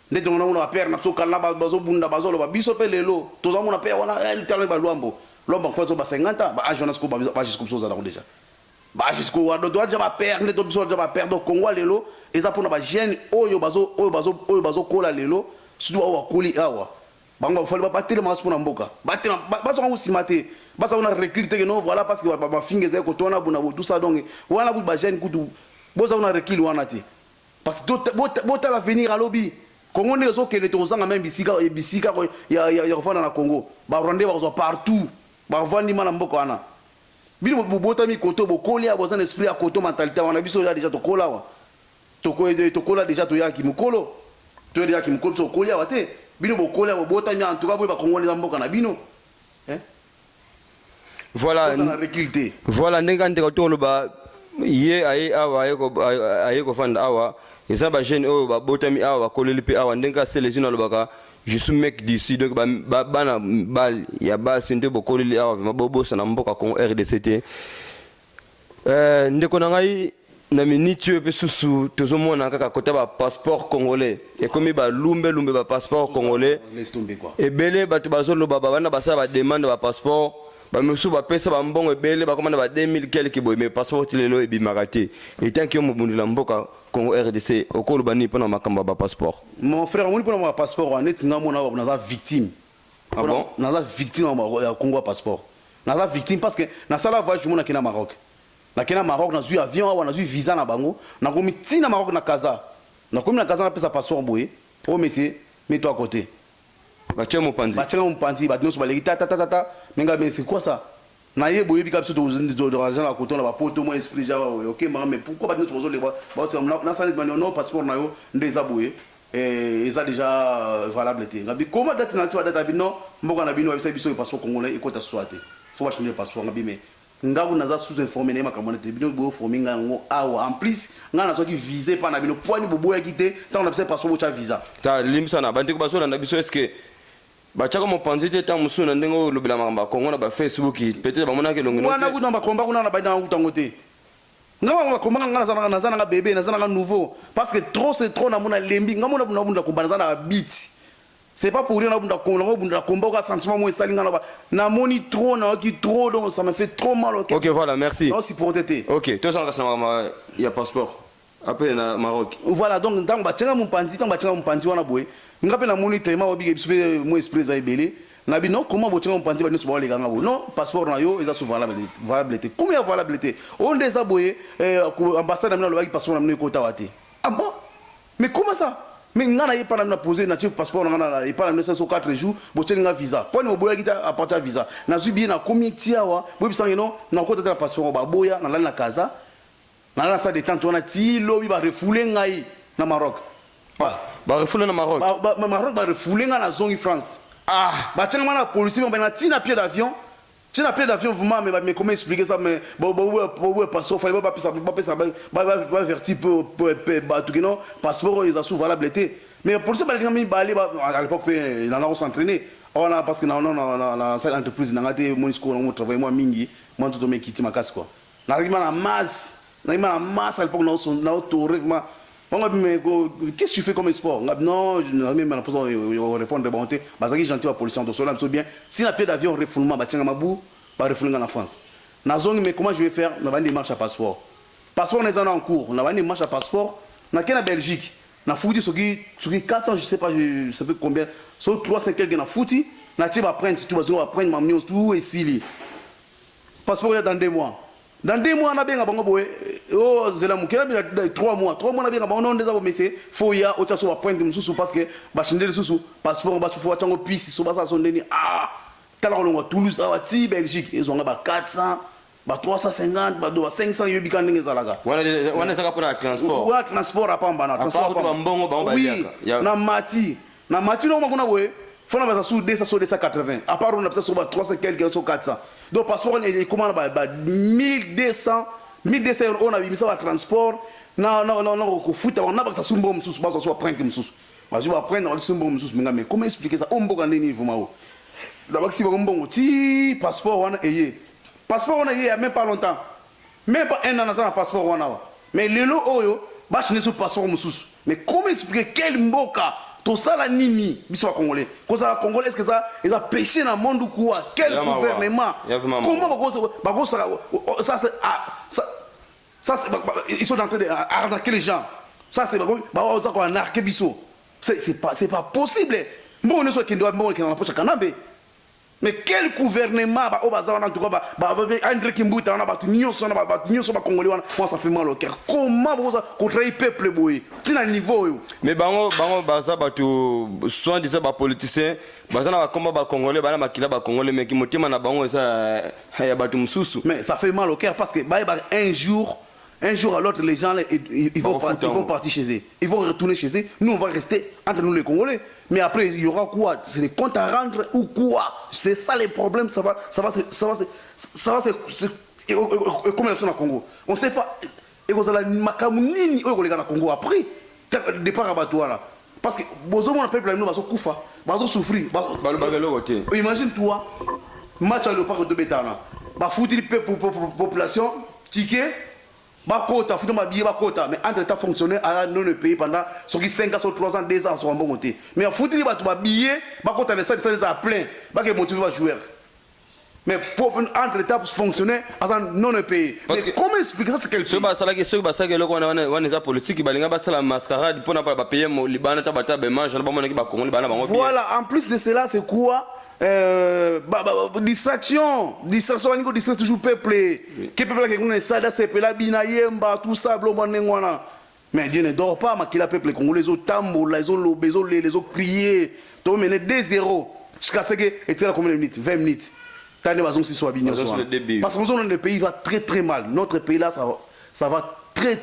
Ne donc on a père na so kala bazo bunda bazo lo biso pe lelo to za mona père wana el talent ba luambo. Lomba kwa so ba 50 ans ba âge on a ko ba jusqu'au so za déjà. Ba jusqu'au wa do déjà ba père ne to biso déjà ba père donc Congo lelo eza pona ba jeune oyo bazo kola lelo surtout awa koli awa bango fali ba batele mas pona mboka batela bazo ngo simate bazo na recruter que non voilà parce que ba finge ze ko tona buna tout ça donc wana bu ba jeune kutu boza na recul wana ti parce que bota l'avenir à lobby Congo ne zo kele to zanga même bisika ya kufana na Congo ba rwande ba zo partout ba vandi mana mboka wana bino bota mi koto bo kolia boza na esprit ya koto mentalité wana biso déjà to kola wa tokola déjà to yaki mukolo to yaki mukolo so kolia wate bino bokolia bota mi en tout cas bo ba kongoleza mboka na bino voilà ça na réculté voilà ndenge ndeko to loba ye aye ko fanda awa eza ba jeune oyo ba botami awa koleli pe awa ndenge sele zina lobaka je suis mec d'ici donc bana bal ya basi nde bokoleli awa vraiment bobosa na mboka Congo RDC ndeko na ngai na minute oyo mpe susu tozomona kaka kota bapasseport congolais ekomi balumbe bapasseport congolais ebele bato bazoloba babanda basala bademande bapasseport bamisusu bapesa bambongo ebele bakomanda ba 2000 quelque boye mais passeport lelo ebimaka te etanki yo mobundela mboka Congo RDC okoloba nini mpona makambo ya bapasseport? Mon frère omoni mpona bapasseport wana neti nga mona naza victime. Ah bon? Naza victime ya Congo ya passeport. Naza victime parce que nasala voyage mona kina Maroc. Nakina Maroc nazwi avion awa nazwi visa na bango nakomi tina Maroc na Kaza. Nakomi na Kaza na pesa passeport boye. Oh monsieur, mets-toi à côté. Batia mopanzi. Batia mopanzi, batia so baleki ta. Menga mais c'est quoi ça? Na ye boye bika biso de l'argent à côté na ba poto mo esprit ja OK mais pourquoi batia so les ba na sali de non passeport na yo ndeza boye eza déjà valable te. Ngabi comment date na tiba date bino mboka na bino ba biso passeport congolais ekota soate. Faut changer le passeport ngabi mais ngabu naza sous informé na makambo na te bino bo former ngo awa en plus nga na so ki visé pa na bino poani bobo ya kité tant na passeport bo cha visa. Ta limsa na bandi ko baso na biso est-ce que bachaka mopanzi te ta musu na ndengo lobela makamba Kongo na ba Facebook peut-être ba monaka longo wana kuna makomba kuna na ba na utango te ngaba makomba nga na zana bébé na zana nouveau parce que trop c'est trop na mona lembi nga mona bunda komba na zana beat c'est pas pour rien na bunda komba ka sentiment mo esalinga na moni trop na ki trop donc ça me fait trop mal au cœur. OK voilà merci. Non si pour tété. OK to sanga sana ya passeport après na Maroc. Voilà donc tant ba tsenga mpanzi wana boy ngape na moni tema obi ke mo esprit za ebele na bi non comment botinga mpanzi ba niso ba lega ngabo non passeport na yo eza sous valabilité combien valabilité on des aboyé ambassade na lobaki passeport na ko tawate ah bon mais comment ça mais ngana y pas na poser na passeport ngana y pas na 4 jours botinga visa point mo boya kita apporter visa na zubi na comité awa bo bisangi non na ko tata passeport ba boya na la Kaza na la salle de temps on a ti lobi ba refouler ngai na Maroc. Ba refoulé na Maroc. Maroc ba refoulé na zone France. Ah, ba tchenga na police ba na tina pied d'avion. Tina pied d'avion vraiment mais comment expliquer ça mais passeport fallait pas verti ba tout non passeport ils a sous valabilité. Mais police ba ngami ba aller à l'époque il en a s'entraîner. On a parce que na cette entreprise na ngate monisco on travaille moi mingi moi tout me quitter ma casse quoi. Na ma masse à l'époque na autorement. Qu'est-ce que tu fais comme sport? Non, je n'ai même pas répondre de bonté. Parce que gentil la police donc cela me bien. Si la pied d'avion refoulement ba tianga mabu, ba refoulement en France. Na zone mais comment je vais faire? Na ba des marches à passeport. Passeport n'est en cours. Na ba des marches à passeport. Na quelle Belgique? Na fouti sur qui 400 je sais pas je sais pas combien. Sur 300 quelques na fouti. Na tu vas prendre tu vas prendre mamio tout et sili. Passeport dans 2 mois. Dans 2 mois, on a bien boy. Oh, zela mukela bien 3 mois. 3 mois on a bien on déjà mais c'est faut ya autre chose prendre mususu parce que ba chinde susu passeport ba tu faut tango puisse so ba ça son deni ah tala on a Toulouse à ti Belgique ils ont ba 400 ba 350 ba 500 yobi kan ndenge zalaga. Wana saka pour transport. Wa transport apamba na transport ba mbongo ba oui, na mati no makuna boy. Faut na ba sous 280 à part on a sur 300 quelques sur 400. Donc passeport est comment ba 1200 on a mis ça au transport non ko futa on a pas ça sumbo mususu ba so prendre mususu ba je vais prendre on sumbo mususu mais comment expliquer ça on mboka ndeni vuma d'abord si on mbongo ti passeport on ayé passeport on ayé il y a même pas longtemps même pas un an dans passeport on a mais lelo oyo ba chine sur passeport mususu mais comment expliquer quel mboka tout ça la nini biso ba congolais ko ça la congolais est-ce que ça ils a péché dans monde quoi quel gouvernement comment ça c'est ils sont en train d'arnaquer les gens ça c'est ça qu'on arnaquer biso c'est pas possible bon ne soit qui doit bon qui na poche kanambe mais quel gouvernement ba obaza en tout cas ba André Kimbuta na ba nyonso ba congolais moi ça fait mal au cœur comment boza contre le peuple boy tina niveau yo mais bango baza batu soit disant ba politiciens baza na combat ba congolais bana makila ba congolais mais qui motima na bango ça ya batu mususu mais ça fait mal au cœur parce que un jour à l'autre les gens ils vont partir chez eux ils vont retourner chez eux nous on va rester entre nous les Congolais mais après il y aura quoi c'est des comptes à rendre ou quoi c'est ça les problèmes ça va c'est comment ils sont au Congo on sait pas et vous allez makamu nini au Congo après départ à Batouana parce que bozo mon peuple nous va kufa va souffrir imagine toi match à le parc de Betana va foutre population ticket bakota futa mabiye bakota mais entre temps fonctionner à non le pays pendant ce qui 5 ans sur 3 ans 2 ans sur un bon côté mais futa li batu mabiye bakota les stades ça plein ba que motiver joueur mais pour entre temps fonctionner à non le pays mais comment expliquer ça c'est quel pays ceux ba sala le on est politique balinga ba sala mascarade pour na ba payer mo libana ta bata be mange na ba mona ki ba kongo libana bango voilà en plus de cela c'est quoi distraction on distrait toujours peuple que peuple qui connaît ça c'est pela bina yemba tout ça blomo nengwana mais Dieu ne dort pas mais qu'il a peuple congolais les autres tambour les autres les autres crier to mener 2-0 jusqu'à ce que et la combien de minutes 20 minutes tane bazon si soit bien parce qu'on zone le pays va très très mal notre pays là ça va très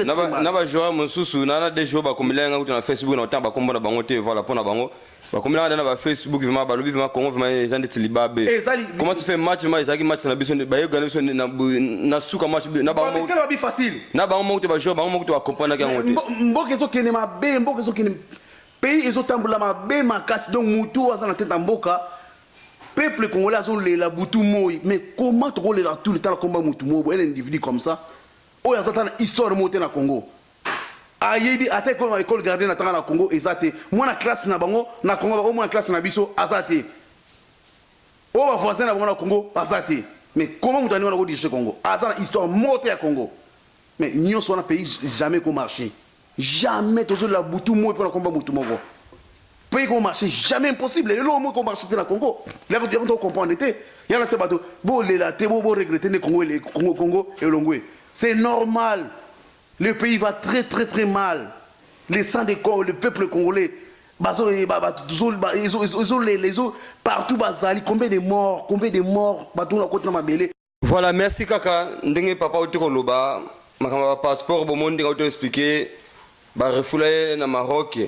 mal na ba joueur mosusu na des joueurs ba komilenga kuti na Facebook na tamba kombo na bango te voilà pona bango ba komilenga na ba Facebook vraiment ba lobi vraiment Congo vraiment les gens de Tilibabe comment ça fait match mais ezaki match na biso ba yo gagner biso na suka match na ba mo ba facile na ba mo te ba joueur ba mo te ba comprendre ka ngote mboka zo kene mabe mboka zo kene pays ezo tambula mabe makasi donc mutu aza na tête mboka peuple congolais azo lela butu moi mais comment to lela tout le temps combat mutu moi un individu comme ça oyo azata na histoire mote na Congo ayebi ata ko école garder na tanga na Congo ezate mwana classe na bango na Congo ba mwana classe na biso azate o ba voisin na bango na Congo azate mais comment mutani wana ko dirige Congo azana histoire mote ya Congo mais nyonso na pays jamais ko marcher jamais toujours la butu moi pour na combat mutu moko pays ko marcher jamais impossible le mo ko marcher na Congo là on comprendre était y a na se bato bo lela te bo regretter ne Congo le Congo et Longwe. C'est normal. Le pays va très mal. Les sangs de corps, le peuple congolais, les autres, partout, combien de morts, voilà, merci Kaka. Ndenge papa otiko loba, makamba passeport bon monde auto expliquer, ba refoulé na Maroc.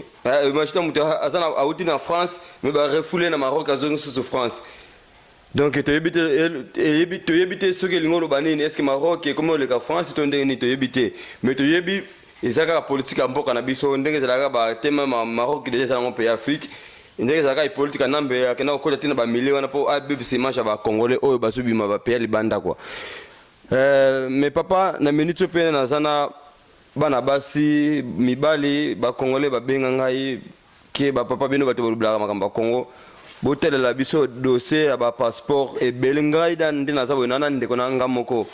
Moi j'étais azana auti na France, mais ba refoulé na Maroc azongi sous France. Donc tu éviter ce que l'ingolo banine est-ce que Maroc est comme le cas France tu ndenge tu éviter mais tu éviter ezaka politique en mboka na biso ndenge ezalaka ba tema Maroc déjà dans mon pays Afrique ndenge ezalaka politique nambe akena kokota tina ba millions wana po BBC match ba congolais oyo basubima ba pays libanda quoi mais papa na minute pe na zana bana basi mibali ba congolais ba benga ngai ke ba papa bino bato bolubla makamba Congo botel la biso dossier à ba passeport et belingai dan ndina zabo nana ndeko na ngamoko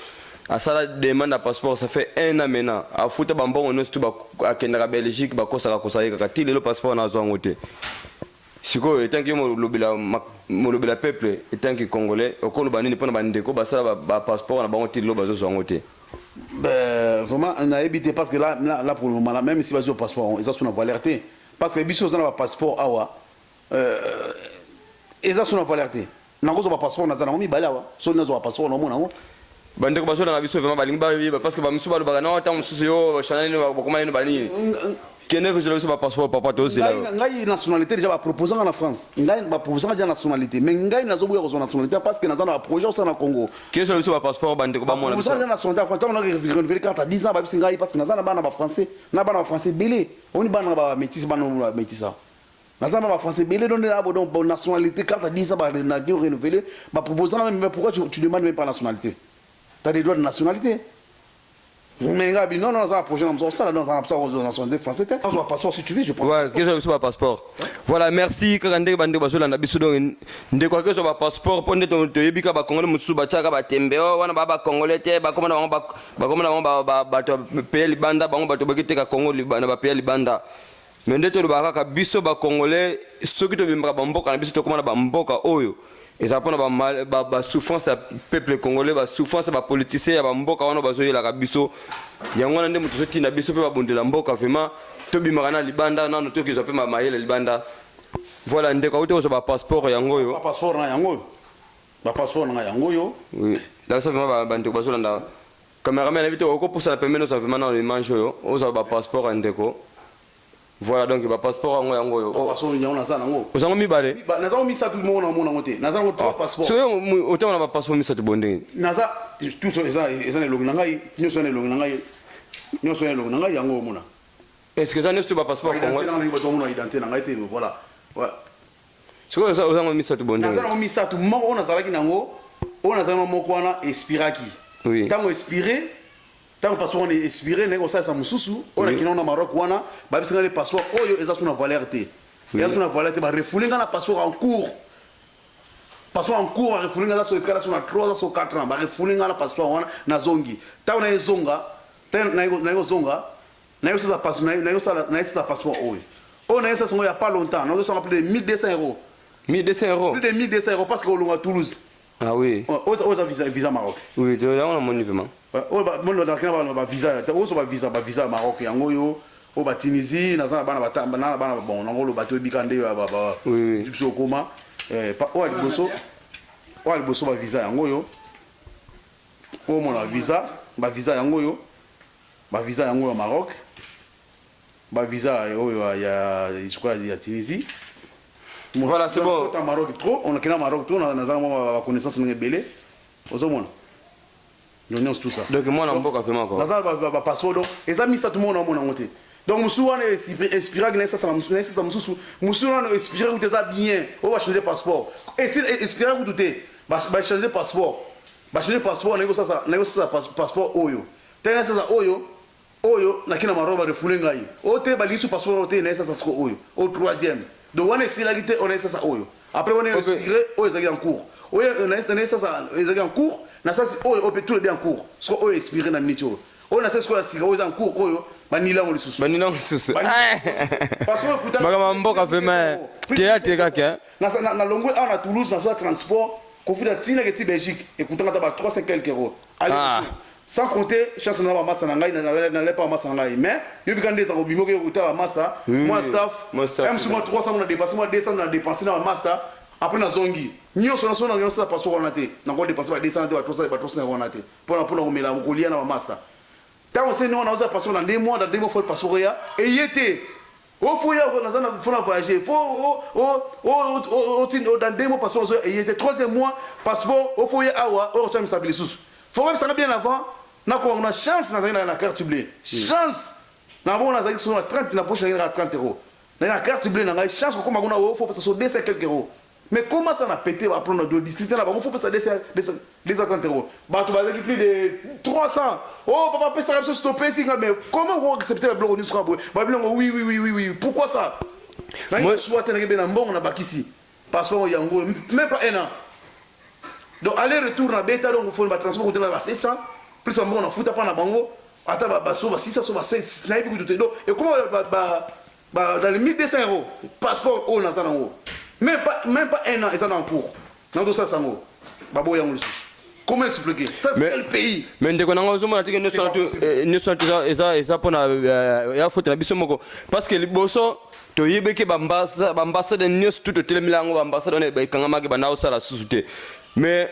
asala demande à passeport ça fait 1 an maintenant a futa bambongo no stu ba akenda ka Belgique ba kosa ka tile le passeport na zo ngote siko etanki mo lobela peuple etanki congolais okolo banini pona bandeko basala ba passeport na bango tile lo bazo zo ngote ben vraiment on a évité parce que là pour le moment même si bazo passeport ils sont en alerté parce que biso za ba passeport awa eza sona valerté nango zo ba passeport na zana mi balawa so nazo ba passeport no mona ngo bande ko baso na biso vraiment balingi ba yeba parce que ba miso ba ba na ta mususu yo chanel ba koma ino banini kene vezo ba passeport papa to zela ngai nationalité déjà ba proposer en France ngai ba proposer déjà nationalité mais ngai nazo boya ko nationalité parce que nazo na projet au na Congo kene vezo ba passeport bande ko ba mona biso na nationalité France on a renouvelé carte à 10 ans ba biso ngai parce que nazo na bana ba français na bana ba français belé on bana ba métis bana métis ça nazama ba français belé donner la bonne nationalité carte à 10 ans ba renouvelé ba proposant même pourquoi tu demandes même pas nationalité tu as des droits de nationalité mais ngabi non ça un projet comme ça dans un nationalité française tu as un passeport si tu veux je prends ouais qu'est-ce que c'est passeport voilà merci kakande bande basola na biso donc ndeko ke so ba passeport ponde to yebika ba congolais musu ba chaka ba tembe wana ba congolais te ba komana ba to pays banda bango ba to bakiteka Congo libana ba pays libanda mais ndeto lobaka ka biso ba congolais soki to bimba ba mboka na biso to komana ba mboka oyo ezapona ba souffrance ya peuple congolais ba souffrance ba politicien ya ba mboka wana bazoyela ka biso yango na nde mutu soti na biso pe ba bondela mboka vraiment to bimaka na libanda na no to kizo pe mayele libanda voilà ndeko auto so ba passeport yango yo ba passeport na yango yo oui là ça vraiment ba ndeko bazolanda cameraman invité ko poussa na pemeno ça vraiment na image yo oza ba passeport ndeko. Voilà donc il va passeport en yango passeport yango na sana ngo ozango mibale naza ko misa tout le monde na mona ngote naza ko 3 passeport so autant on a passeport misa to bonding naza tout ça eza longi na ngai nyoso na longi na ngai yango mona est-ce que ça ne pas passeport kongo na ngi bato mona identité na ngai te voilà ouais so ozango misa to bonding naza ko misa tout moko ona zalaki nango ona zalaki moko wana expiraki oui tango expiré tant passeport on est expiré nego ça ça mususu on a kina na Maroc wana ba bisinga les passeport oyo eza suna valeur te eza suna valeur te ba refulinga na passeport en cours ba refulinga za so kala suna 3 so 4 ans ba refulinga na passeport wana na zongi tant na zonga tant na zonga na ça passe na ça passeport oyo on a ça il y a pas longtemps nous sommes plus de 1200 €. 1200 € Plus de 1200 € parce qu'on a Toulouse. Ah oui. On a visa Maroc. Oui, là on a mon niveau. On a visa, visa Maroc yango yo, on va Tunisie, na za bana bon, na ngolo bato bikande ba. Oui. Biso koma o aliboso ba visa yango yo. O mona visa yango yo. Ba visa yango yo Maroc. Ba visa yo ya je crois ya Tunisie. Voilà, c'est bon. On Maroc trop, on a qu'un Maroc trop, on a connaissance de belé. Aux hommes. Nous tout ça. Donc moi on a un peu café moi quoi. Dans un passeport donc, et ça mis ça tout le monde en monté. Donc monsieur on est inspiré que ça monsieur on est inspiré que ça bien. On va changer passeport. Et si inspiré que tout est, va changer passeport. Va changer passeport, négocie ça passeport oyo. Tenez ça oyo na kina Maroc va refouler ngai. Ote ba lisu passeport ote na ça ko oyo. Au troisième. Donc on est si la guité on est ça oyo. Après on est inspiré oyo ça en cours. Oyo on est ça en cours. Na ça oyo on peut tout le bien en cours. Ce oyo inspiré na nicho. On a ça ce qu'on a si oyo en cours oyo banila on le sous. Banila on le sous. Parce que putain. Bagama mboka fait mais théâtre kaka. Na longo on a Toulouse na transport confida tina que ti Belgique et coûtant ta 300 quelques euros. Allez. Sans compter chance na ba massa na ngai na pas massa na ngai mais yo bikande za obimo ke kuta la massa moi staff même sur moi 300 on a dépensé moi 200 on a dépensé na master après na zongi nyo so na ça passeport on a té na ko dépensé ba 200 ba 300 on a té pour na komela ko lia na master tant on sait nous on a passeport dans 2 mois faut le passeport ya et y était au faut ya faut na voyager faut dans 2 mois passeport et y était 3e mois passeport au faut ya awa au tu me sabili sous faut même ça bien avant na ko on a chance na carte bleue chance na bon na zaki sur 30 na poche na 30 €. Na carte bleue na chance ko ma kuna faut passer sur 200 quelques euros. Mais comment ça n'a pété va prendre de district là faut passer 230 €. Ba tu vas plus de 300. Oh papa peut ça stopper si mais comment vous accepter le bloc sur ba oui pourquoi ça? Moi je suis tellement bien bon na bakisi passeport yango même pas un an. Donc aller retour na beta donc faut le transport côté là 700 plus on a foutu pas na bango ata ba so ba 600 so ba 6 sniper tout donc et comment dans les 1200 € passeport on a ça en haut même pas un an et ça en cours dans tout ça ça ngo ba boya ngol sous comment expliquer ça c'est quel pays mais ndeko nanga ozomona tike ne so eza pona ya faute na biso moko parce que liboso to yebeke bambassade nyos tout telemilango bambassade on ba kangama ke bana osala susute mais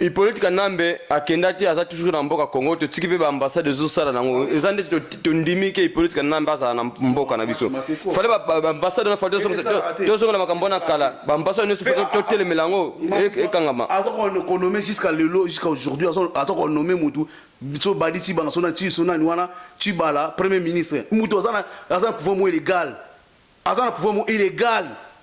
Hippolyte Kanambe akendati aza toujours na mboka Congo to tiki pe ba ambassade zo sala nango ezande to ndimi ke Hippolyte Kanambe aza na mboka na biso fallait ba ambassade na fallait to na makambo na kala ba ambassade ne se fait to telemelango e kangama azo ko nommer jusqu'à aujourd'hui azo ko nommer mutu biso baditi banga sona ti sona ni wana ti bala premier ministre mutu aza pouvoir mo illégal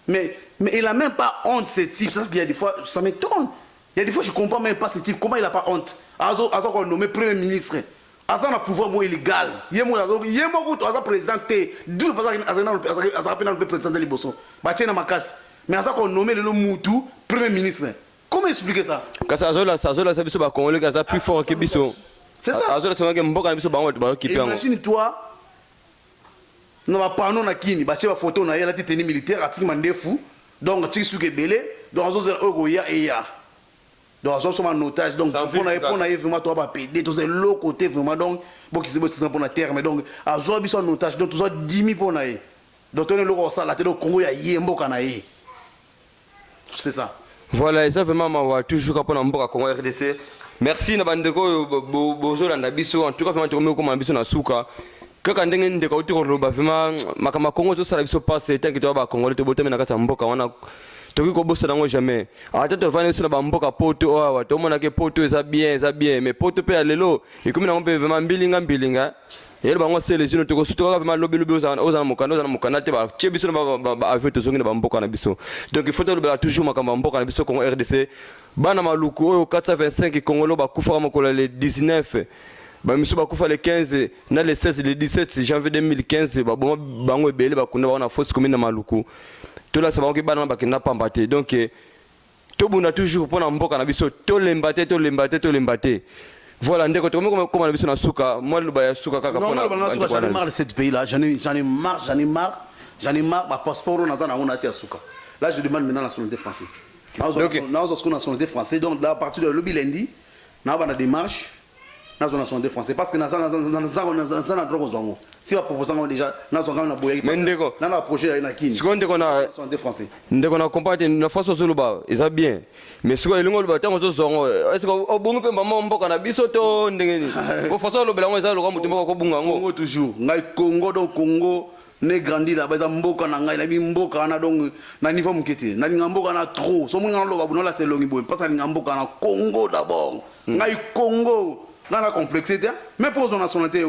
mais il a même pas honte ce type ça il y a des fois ça m'étonne. Il y a des fois je comprends même pas ce type comment il a pas honte. Azo qu'on nommé premier ministre. Azo na pouvoir mo illégal. Yemo ko azo présenté deux fois azo appelé le président de Liboso. Ba tiena makasi. Mais azo qu'on nommé le mutu premier ministre. Comment expliquer ça? Kasa azo la biso ba congolais kaza plus fort que biso. C'est ça. Azo la sama ke mboka na biso ba okipe yango. Imagine toi na ba pano na kini ba che ba photo na yela tenue militaire atiki mandefu donc tiki suke belé donc azo ogoya et ya. Donc on sommes en otage donc pour na vraiment toi pas pédé tous les l'autre côté vraiment donc bon qui se bosse pour la terre mais donc azo biso en otage donc tous 10 000 pour na y donc on est loko ça la tête donc Congo ya yemboka na y c'est ça voilà et ça vraiment ma toujours pour na mboka Congo RDC merci na bandeko bozo landa biso en tout cas vraiment tokomé comme biso na suka kaka ndenge ndeka utiko roba vraiment makama Congo to sala biso passer tant que toi ba Congolais to botemena na kata mboka wana toki ko bossa nango jamais ata to vana sur ba mboka poto awa to mona ke poto eza bien mais poto pe lelo et comme na mpe vraiment mbilinga yelo bango sele sino to ko suto ka vraiment lobi ozana mokana te ba chebiso ba avion to zongi na ba mboka na biso donc il faut to toujours makamba mboka na biso Congo RDC bana maluku oyo 425 Congolo ba kufa mokolo le 19 bamisu bakufa le 15 na le 16 le 17 janvier 2015 baboma bango ebele bakunda bana fosse commune na Maluku tola sa bango bana bakenda pamba te donc tobuna toujours pona mboka na biso tolemba te voilà ndeko to comme na biso na suka moi le baya suka kaka pona non j'en ai marre de ce pays là j'en ai marre ba passeport on a on a assez à suka là je demande maintenant la nationalité française na nationalité française donc là à partir de lobby lundi na ba na démarche na nationalité française parce que na droit zongo si va proposer déjà na zongo na boya ndeko na projet na kini seconde ko na nationalité française ndeko na comprendre na façon zuluba ça bien mais siko elingo luba tango zongo est-ce que obungu pe mama mboka na biso to ndengeni ko façon lo belango eza lo ka mutimba ko bunga ngo Congo toujours ngai Congo donc Congo ne grandi là ba mboka na ngai na bi mboka na donc na niveau mukete na mboka na trop so munga lo ba bunola c'est longi boy parce que mboka na Congo d'abord ngai Congo dans la complexité mais pour son nationalité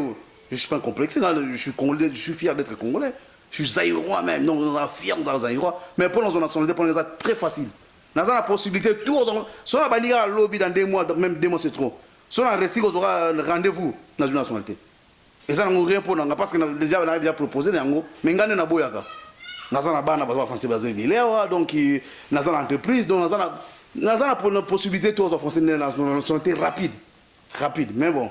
je suis pas complexé je suis congolais je suis fier d'être congolais je suis zaïrois même donc on est fier d'être zaïrois mais pour son nationalité pour ça très facile dans la possibilité tout si on a banni à lobby dans 2 mois même 2 mois c'est trop si on a réussi on aura rendez-vous dans une nationalité et ça n'a rien pour nous parce que déjà on a déjà proposé mais ngane na boyaka nazana bana ba français basé viléwa donc nazana entreprise donc nazana pour une possibilité tout français na nationalité rapide mais bon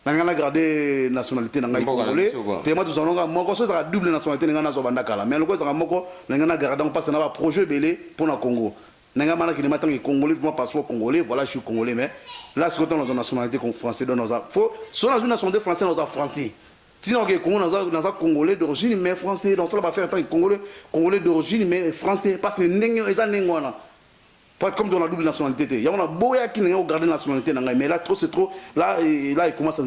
nanga garder nationalité nanga congolais tellement tout ça moko so ça double nationalité nanga zo banda kala mais loko ça moko nanga garder on passe na ba projet belé pour na Congo nanga mana ki ne matangi congolais moi passeport congolais voilà je suis congolais mais là c'est quand on a une nationalité français donc faut sur la nationalité française on a français sinon que Congo dans un congolais d'origine mais français donc ça va faire tant congolais d'origine mais français parce que ndengo eza nengwana pas comme dans la double nationalité il y a on a boya qui n'a gardé nationalité mais là trop c'est trop là il commence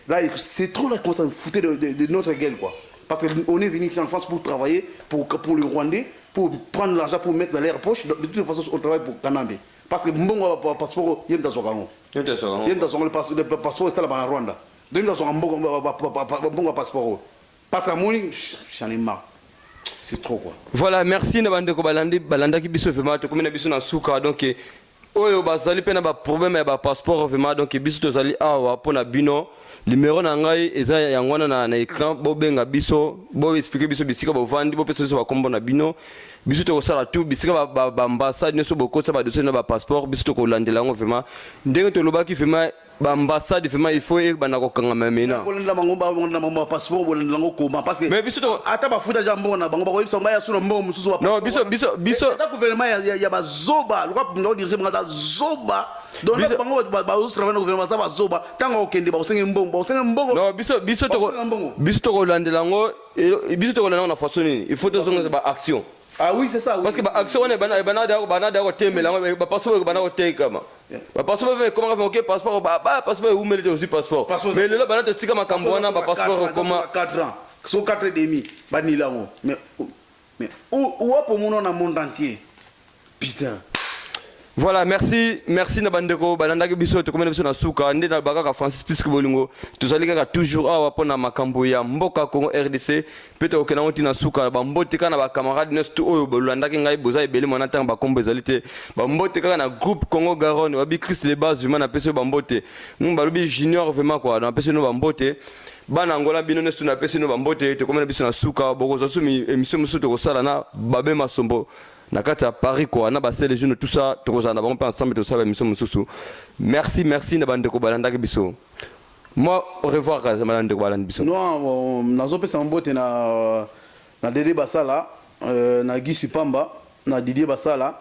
là c'est trop là commence à foutre de notre gueule quoi parce que on est venu ici en France pour travailler pour le Rwandais pour prendre l'argent pour mettre dans leur poche de toute façon on travaille pour Kanambe parce que bon passeport yem dans son le passeport c'est là dans Rwanda donc dans son bon passeport parce que moi j'en ai marre. C'est trop quoi. Voilà, merci Nabandeko Balanda qui biso vraiment to comme na biso na suka donc oyo bazali pe na ba problème ya ba passeport vraiment donc biso to zali awa pona bino numéro na ngai eza yangwana na écran bo benga biso bo expliquer biso bisika bo vandi bo pesa biso ba kombo na bino biso to sala tout bisika ba ambassade neso boko sa ba dossier na ba passeport biso to ko landela ngo vraiment ndenge to lobaki vraiment ba ambassade vraiment il faut ba na ko kanga mamena bolenda mango ba passeport bolenda ngo koma parce que mais biso to ata ba futa jambo na bango ba ko yibisa mbaya suno mbo mususu ba non biso ça gouvernement ya ba zoba lokwa ndo dirige manga zoba donc bango ba ustra na gouvernement ça ba zoba tanga okende ba usenge mbongo non biso to ko landela ngo biso to ko landela na façon nini il faut to zonga ba action. Ah oui, c'est ça. Oui. Parce que l'action on est banade au thème là, ba passeport banade au thème comme. Ba passeport comment on fait passeport passeport où mettre aussi passeport. Mais là banade tika makambona ba passeport comment 4 ans. Sont 4 et demi banila ngo. Mais où pour mon dans monde entier. Putain. Voilà, merci Nabandeko Balanda ki biso to komena biso na suka ndé na bakaka Francis puisque bolingo tozali kaka toujours awa pona makambo ya mboka Congo RDC peut-être okena oti na suka ba mbote kana ba camarade nesto oyo bolanda ki ngai boza ebele mona tanga ba kombo ezalité ba mbote kaka na groupe Congo Garonne ba bi Chris les bases vraiment na pese ba mbote ngba lobi junior vraiment quoi na pese no ba mbote bana ngola bino nesto na pese no ba mbote to komena biso na suka boko zo sumi émission musu to ko sala na babe masombo na kati ya Paris quoi na basé les jeunes tout ça tokozana bango pe ensemble to ça ba émission mususu merci na bandeko balanda ki biso moi au revoir ka malande ko balanda biso non nazo pesa mbote na Dede Basala na Gisi Pamba na Didier Basala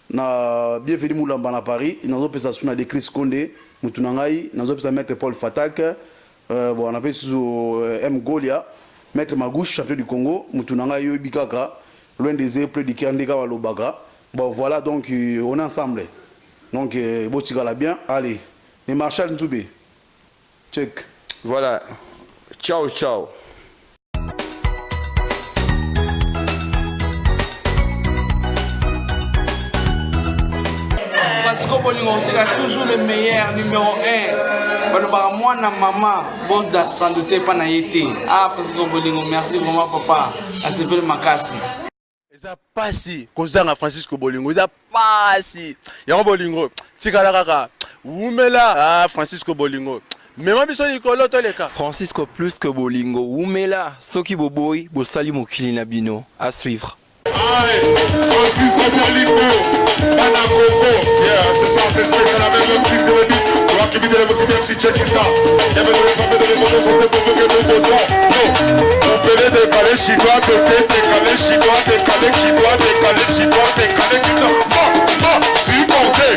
na bienvenue Moulamba na Paris nazo pesa suna de Chris Condé mutuna ngai nazo pesa maître Paul Fatak bon on appelle sous M Golia maître Magouche champion du Congo mutuna ngai yo bikaka loin des yeux, près du Kiandeka Walobaka. Bon, voilà, donc on est ensemble. Donc, Botigala bien. Allez, les Marshall Nzoubé. Check. Voilà. Ciao. Parce que Bolingo, c'est toujours le meilleur, numéro 1. Bon, moi, na maman, bon, sans doute pas na été. Ah, parce que Bolingo, merci vraiment, papa. À ce peu de makasi. Eza pasi kozanga Francisco Bolingo eza pasi yango Bolingo tikala kaka umela Francisco Bolingo Mais moi, je suis Nicolas, tous les cas. Francisco plus que bolingo. Oumela, Soki Boboy, Bosali Mokili Nabino. À suivre. Francisco Bolingo, Banakoko. Yeah, ce soir c'est spécial avec le clip de l'ébit. Tu vois qui vit de la musique, si check ça. Il y avait le respect de l'émotion, c'est pour que nous bossons. On peut les décaler, chinois, décaler, chinois, décaler, chinois, décaler, chinois, décaler, chinois. Supporté,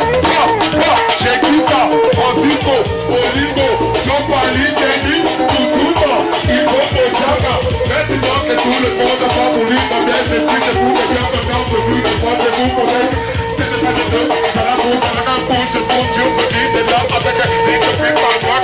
check ça. Francisco Bolingo, John Pali, Kenny, tout le monde. Il faut que Jaga. Maintenant que tout le monde a pas voulu, c'est si je pouvais bien me faire de plus de fois de vous connaître. C'était pas de deux, ça la boue, ça la boue, je compte, je te dis, t'es là avec un petit peu par moi.